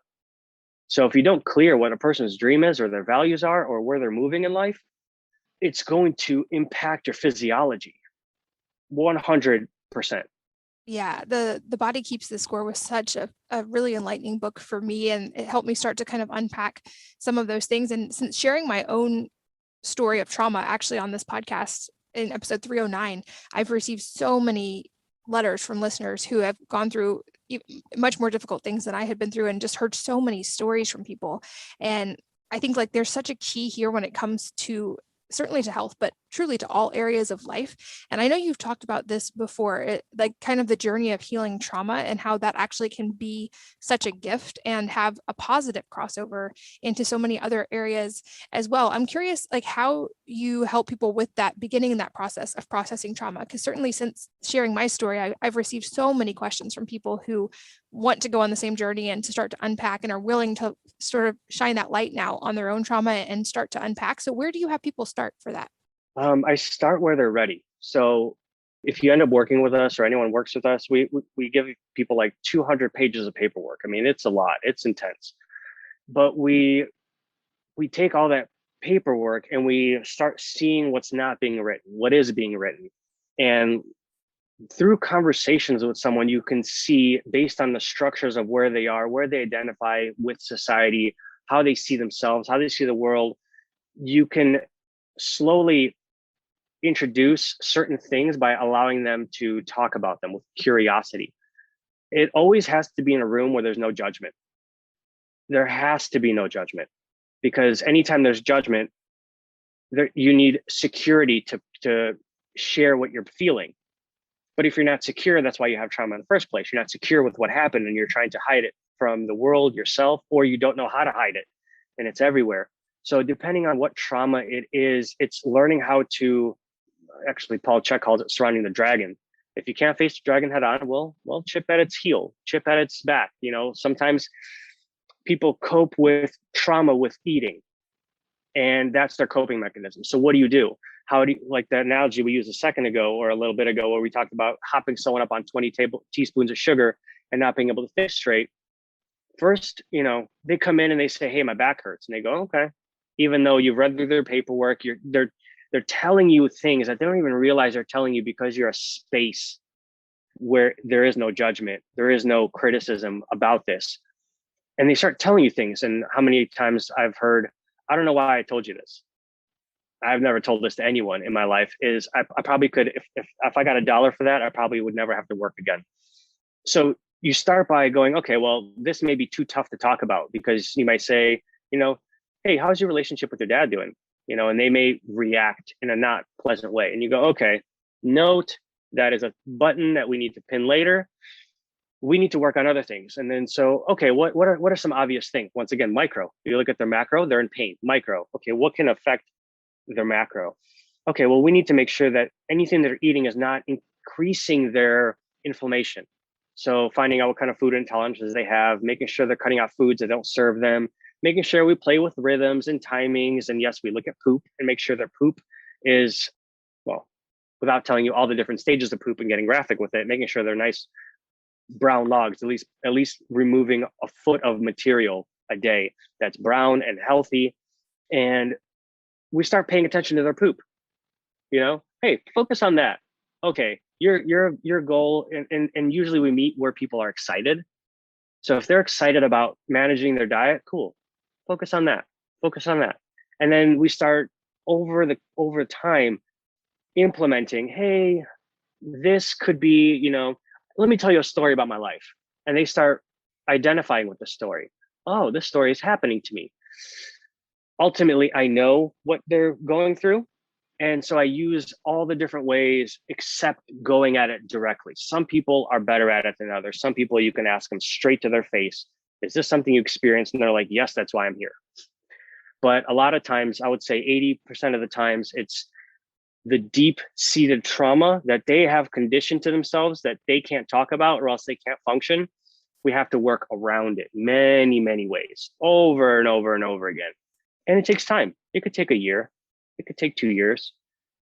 So if you don't clear what a person's dream is, or their values are, or where they're moving in life, it's going to impact your physiology 100%. Yeah, the Body Keeps the Score was such a really enlightening book for me, and it helped me start to kind of unpack some of those things. And since sharing my own story of trauma actually on this podcast in episode 309, I've received so many letters from listeners who have gone through much more difficult things than I had been through, and just heard so many stories from people. And I think there's such a key here when it comes to, certainly to health, but truly to all areas of life. And I know you've talked about this before, like kind of the journey of healing trauma and how that actually can be such a gift and have a positive crossover into so many other areas as well. I'm curious, like how you help people with that, beginning in that process of processing trauma, because certainly since sharing my story, I've received so many questions from people who want to go on the same journey and to start to unpack and are willing to sort of shine that light now on their own trauma and start to unpack. So where do you have people start for that? I start where they're ready. So if you end up working with us or anyone works with us, we give people like 200 pages of paperwork. I mean, it's a lot, it's intense, but we take all that paperwork and we start seeing what's not being written, what is being written. And through conversations with someone, you can see based on the structures of where they are, where they identify with society, how they see themselves, how they see the world. You can slowly introduce certain things by allowing them to talk about them with curiosity. It always has to be in a room where there's no judgment. There has to be no judgment, because anytime there's judgment, you need security to share what you're feeling. But if you're not secure, that's why you have trauma in the first place. You're not secure with what happened and you're trying to hide it from the world, yourself, or you don't know how to hide it and it's everywhere. So depending on what trauma it is, it's learning how to, actually Paul Chek calls it surrounding the dragon. If you can't face the dragon head on, well, chip at its heel, chip at its back. You know, sometimes people cope with trauma with eating, and that's their coping mechanism. So what do? How do you, like that analogy we used a second ago or a little bit ago, where we talked about hopping someone up on 20 teaspoons of sugar and not being able to think straight. First, you know, they come in and they say, hey, my back hurts. And they go, okay. Even though you've read through their paperwork, they're telling you things that they don't even realize they're telling you, because you're a space where there is no judgment, there is no criticism about this. And they start telling you things. And how many times I've heard, I don't know why I told you this. I've never told this to anyone in my life. Is I probably could, if I got $1 for that, I probably would never have to work again. So you start by going, okay, well, this may be too tough to talk about, because you might say, you know, hey, how's your relationship with your dad doing? You know, and they may react in a not pleasant way. And you go, okay, note that is a button that we need to pin later. We need to work on other things. And then, so, okay, what are some obvious things? Once again, micro. You look at their macro, they're in pain. Micro. Okay, what can affect their macro? Okay, well, we need to make sure that anything they're eating is not increasing their inflammation. So finding out what kind of food intolerances they have, making sure they're cutting out foods that don't serve them, making sure we play with rhythms and timings. And yes, we look at poop and make sure their poop is, well, without telling you all the different stages of poop and getting graphic with it, making sure they're nice brown logs, at least removing a foot of material a day that's brown and healthy. And we start paying attention to their poop. You know, hey, focus on that. Okay, your goal, and usually we meet where people are excited. So if they're excited about managing their diet, cool. Focus on that. Focus on that. And then we start over time implementing, hey, this could be, you know, let me tell you a story about my life. And they start identifying with the story. Oh, this story is happening to me. Ultimately, I know what they're going through. And so I use all the different ways except going at it directly. Some people are better at it than others. Some people, you can ask them straight to their face, is this something you experienced? And they're like, yes, that's why I'm here. But a lot of times, I would say 80% of the times, it's the deep-seated trauma that they have conditioned to themselves that they can't talk about, or else they can't function. We have to work around it many, many ways, over and over and over again. And it takes time. It could take a year. It could take 2 years.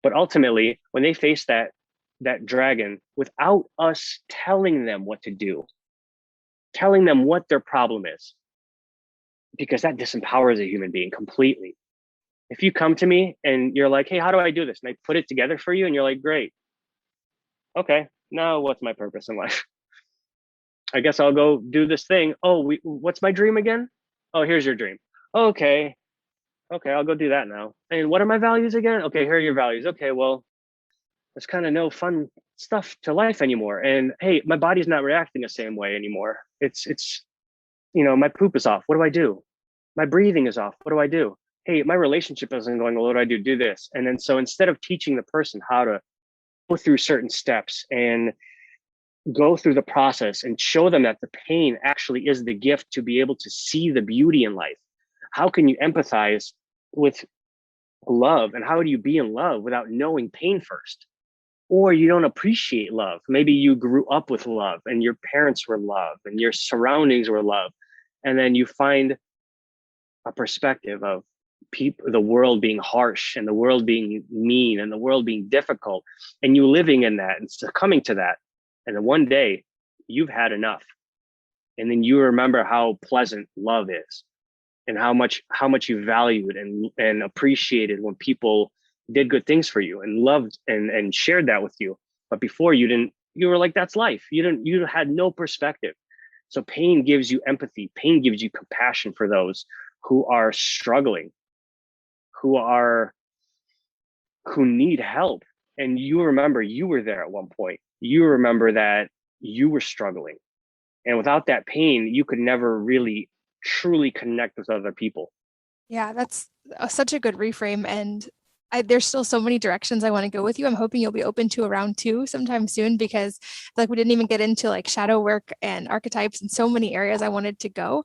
But ultimately, when they face that dragon without us telling them what to do, telling them what their problem is, because that disempowers a human being completely. If you come to me and you're like, hey, how do I do this? And I put it together for you and you're like, great. Okay, now what's my purpose in life? I guess I'll go do this thing. Oh, what's my dream again? Oh, here's your dream. Okay, I'll go do that now. And what are my values again? Okay, here are your values. Okay, well, there's kind of no fun stuff to life anymore. And hey, my body's not reacting the same way anymore. It's, you know, my poop is off. What do I do? My breathing is off. What do I do? hey, my relationship isn't going well, what do I do? Do this. And then so instead of teaching the person how to go through certain steps and go through the process and show them that the pain actually is the gift to be able to see the beauty in life. How can you empathize with love, and how do you be in love without knowing pain first? Or you don't appreciate love. Maybe you grew up with love and your parents were love and your surroundings were love. And then you find a perspective of people, the world being harsh and the world being mean and the world being difficult, and you living in that and succumbing to that. And then one day you've had enough. And then you remember how pleasant love is and how much you valued and appreciated when people did good things for you and loved and shared that with you. But before you didn't, you were like, that's life. You had no perspective. So pain gives you empathy. Pain gives you compassion for those who are struggling, who need help. And you remember you were there at one point. You remember that you were struggling. And without that pain, you could never really truly connect with other people. Yeah, that's such a good reframe. And there's still so many directions I want to go with you. I'm hoping you'll be open to a round 2 sometime soon, because like we didn't even get into like shadow work and archetypes and so many areas I wanted to go.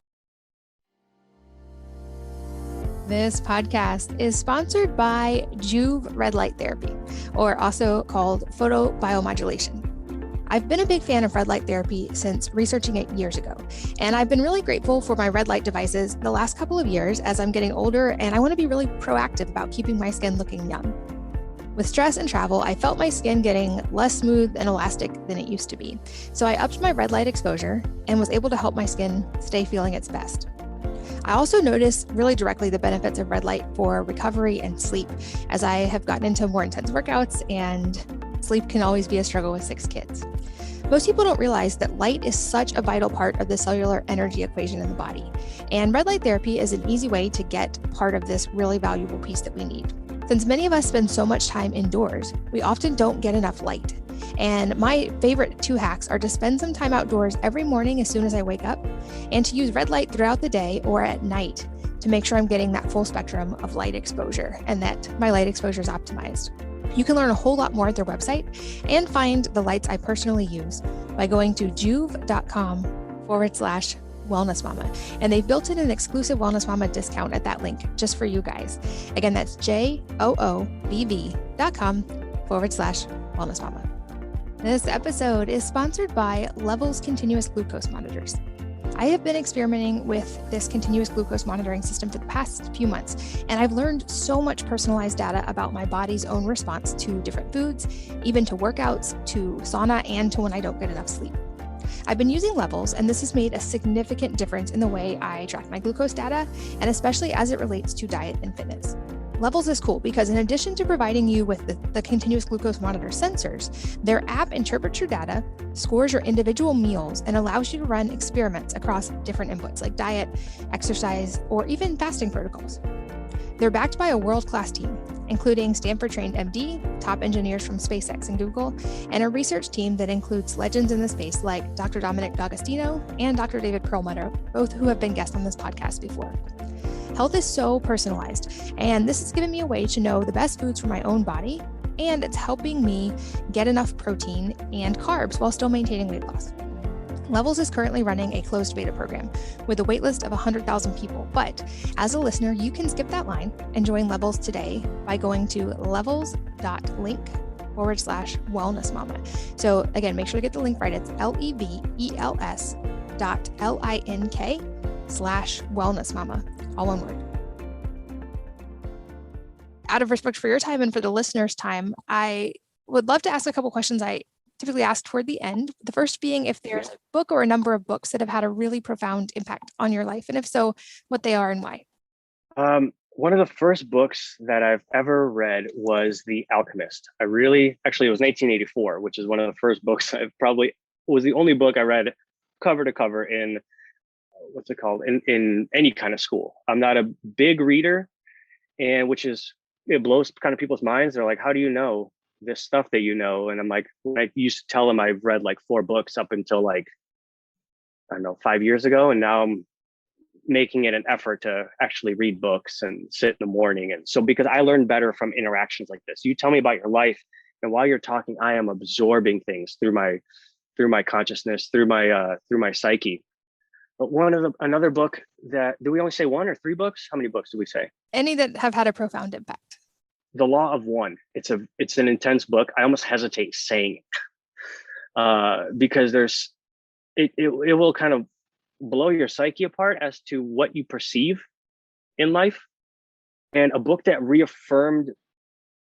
This podcast is sponsored by Juve Red Light Therapy, or also called photobiomodulation. I've been a big fan of red light therapy since researching it years ago, and I've been really grateful for my red light devices the last couple of years as I'm getting older and I want to be really proactive about keeping my skin looking young. With stress and travel, I felt my skin getting less smooth and elastic than it used to be, so I upped my red light exposure and was able to help my skin stay feeling its best. I also noticed really directly the benefits of red light for recovery and sleep, as I have gotten into more intense workouts and sleep can always be a struggle with 6 kids. Most people don't realize that light is such a vital part of the cellular energy equation in the body, and red light therapy is an easy way to get part of this really valuable piece that we need. Since many of us spend so much time indoors, we often don't get enough light. And my favorite 2 hacks are to spend some time outdoors every morning as soon as I wake up, and to use red light throughout the day or at night to make sure I'm getting that full spectrum of light exposure and that my light exposure is optimized. You can learn a whole lot more at their website and find the lights I personally use by going to juve.com/Wellness Mama. And they've built in an exclusive Wellness Mama discount at that link just for you guys. Again, that's JOOBV.com/Wellness Mama. This episode is sponsored by Levels Continuous Glucose Monitors. I have been experimenting with this continuous glucose monitoring system for the past few months, and I've learned so much personalized data about my body's own response to different foods, even to workouts, to sauna, and to when I don't get enough sleep. I've been using Levels, and this has made a significant difference in the way I track my glucose data, and especially as it relates to diet and fitness. Levels is cool because in addition to providing you with the continuous glucose monitor sensors, their app interprets your data, scores your individual meals, and allows you to run experiments across different inputs like diet, exercise, or even fasting protocols. They're backed by a world-class team, including Stanford-trained MD, top engineers from SpaceX and Google, and a research team that includes legends in the space like Dr. Dominic D'Agostino and Dr. David Perlmutter, both who have been guests on this podcast before. Health is so personalized, and this has given me a way to know the best foods for my own body, and it's helping me get enough protein and carbs while still maintaining weight loss. Levels is currently running a closed beta program with a waitlist of 100,000 people, but as a listener, you can skip that line and join Levels today by going to levels.link/Wellness Mama. So again, make sure to get the link right. It's LEVELS.LINK/Wellness Mama. All one word. Out of respect for your time and for the listeners' time, I would love to ask a couple questions I typically ask toward the end. The first being if there's a book or a number of books that have had a really profound impact on your life, and if so, what they are and why. One of the first books that I've ever read was The Alchemist. It was 1984, which is one of the first books was the only book I read cover to cover in in any kind of school. I'm not a big reader, and it blows kind of people's minds. They're like, how do you know this stuff that you know? And I'm like, when I used to tell them I've read like 4 books up until 5 years ago, and now I'm making it an effort to actually read books and sit in the morning. And so, because I learn better from interactions like this, you tell me about your life, and while you're talking, I am absorbing things through my consciousness, through my psyche. But another book that, do we only say one or three books? How many books do we say? Any that have had a profound impact. The Law of One. It's an intense book. I almost hesitate saying it because it will kind of blow your psyche apart as to what you perceive in life. And a book that reaffirmed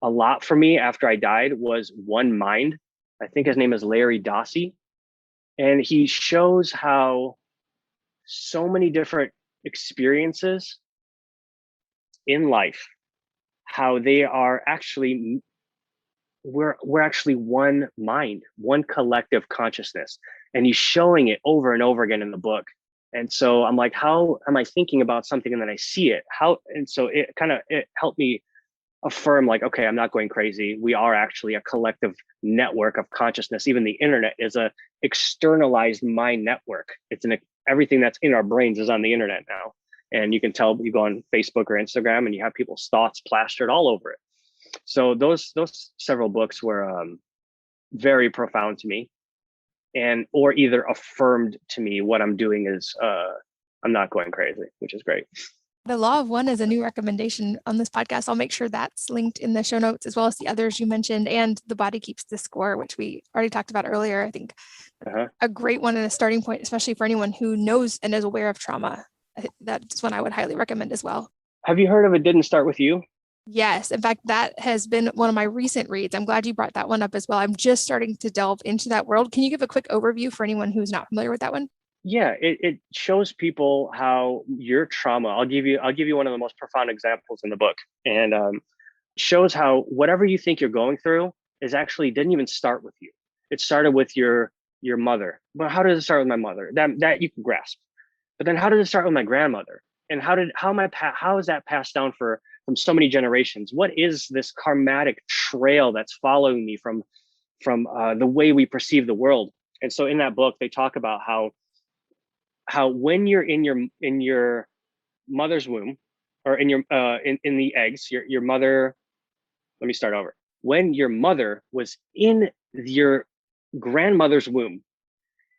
a lot for me after I died was One Mind. I think his name is Larry Dossey. And he shows how so many different experiences in life, how they are actually, we're actually one mind, one collective consciousness. And he's showing it over and over again in the book. And so I'm like, how am I thinking about something and then I see it? And so it helped me affirm, like, okay, I'm not going crazy. We are actually a collective network of consciousness. Even the internet is a externalized mind network. Everything that's in our brains is on the internet now. And you can tell, you go on Facebook or Instagram and you have people's thoughts plastered all over it. So those several books were very profound to me, or either affirmed to me what I'm doing is I'm not going crazy, which is great. The Law of One is a new recommendation on this podcast. I'll make sure that's linked in the show notes, as well as the others you mentioned, and The Body Keeps the Score, which we already talked about earlier. I think a great one and a starting point, especially for anyone who knows and is aware of trauma. That's one I would highly recommend as well. Have you heard of It Didn't Start With You? Yes. In fact, that has been one of my recent reads. I'm glad you brought that one up as well. I'm just starting to delve into that world. Can you give a quick overview for anyone who's not familiar with that one? Yeah, it shows people how your trauma, I'll give you one of the most profound examples in the book, and shows how whatever you think you're going through didn't even start with you. It started with your mother. But how did it start with my mother? That you can grasp. But then how did it start with my grandmother? And how is that passed down from so many generations? What is this karmatic trail that's following me from the way we perceive the world? And so in that book, they talk about how when you're in your mother's womb, or in the eggs, your mother, let me start over. When your mother was in your grandmother's womb,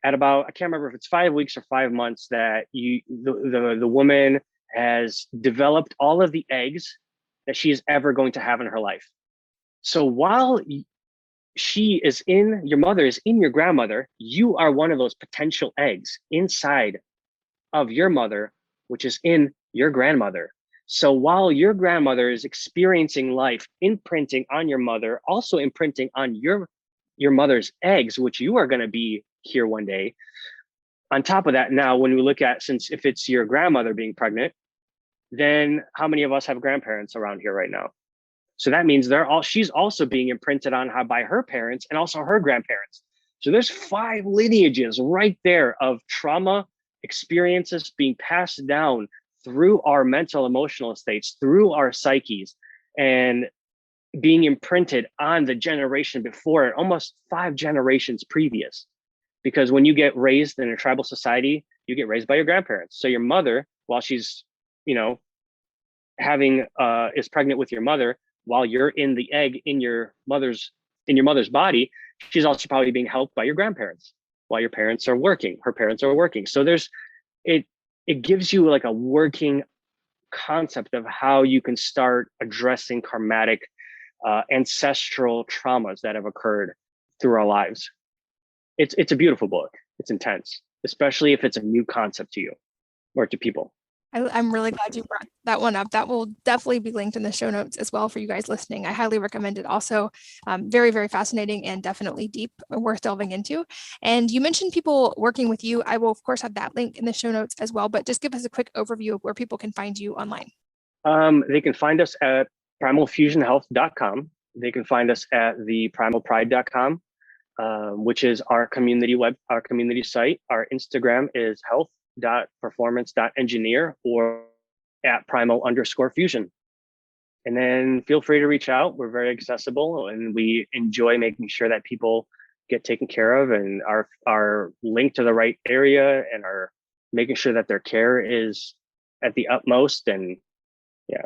at about, I can't remember if it's 5 weeks or 5 months, that the woman has developed all of the eggs that she is ever going to have in her life. So while your mother is in your grandmother, you are one of those potential eggs inside of your mother, which is in your grandmother. So while your grandmother is experiencing life, imprinting on your mother, also imprinting on your mother's eggs, which you are going to be here one day. On top of that, now when we look at, since if it's your grandmother being pregnant, then how many of us have grandparents around here right now? So that means she's also being imprinted on by her parents and also her grandparents. So there's 5 lineages right there of trauma experiences being passed down through our mental, emotional states, through our psyches, and being imprinted on the generation before it, almost 5 generations previous. Because when you get raised in a tribal society, you get raised by your grandparents. So your mother, while she's, is pregnant with your mother, while you're in the egg in your mother's body, she's also probably being helped by your grandparents while your parents are working. Her parents are working. So it gives you like a working concept of how you can start addressing karmatic ancestral traumas that have occurred through our lives. It's a beautiful book. It's intense, especially if it's a new concept to you or to people. I'm really glad you brought that one up. That will definitely be linked in the show notes as well for you guys listening. I highly recommend it. Also, very, very fascinating and definitely deep, worth delving into. And you mentioned people working with you. I will, of course, have that link in the show notes as well, but just give us a quick overview of where people can find you online. They can find us at primalfusionhealth.com. They can find us at theprimalpride.com. Which is our community site. Our Instagram is health.performance.engineer or at primal_fusion. And then feel free to reach out. We're very accessible and we enjoy making sure that people get taken care of and are linked to the right area and are making sure that their care is at the utmost. And yeah,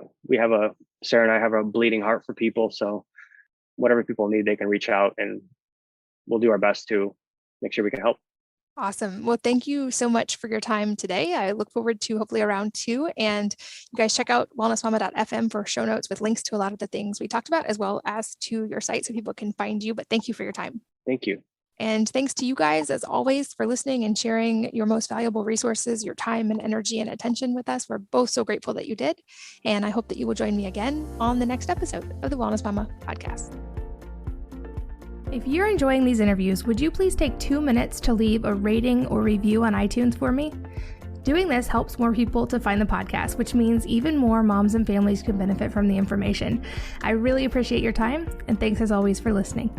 Sarah and I have a bleeding heart for people. So whatever people need, they can reach out, and we'll do our best to make sure we can help. Awesome. Well, thank you so much for your time today. I look forward to hopefully a round 2. And you guys check out wellnessmama.fm for show notes with links to a lot of the things we talked about, as well as to your site so people can find you. But thank you for your time. Thank you. And thanks to you guys, as always, for listening and sharing your most valuable resources, your time and energy and attention with us. We're both so grateful that you did. And I hope that you will join me again on the next episode of the Wellness Mama podcast. If you're enjoying these interviews, would you please take 2 minutes to leave a rating or review on iTunes for me? Doing this helps more people to find the podcast, which means even more moms and families can benefit from the information. I really appreciate your time, and thanks as always for listening.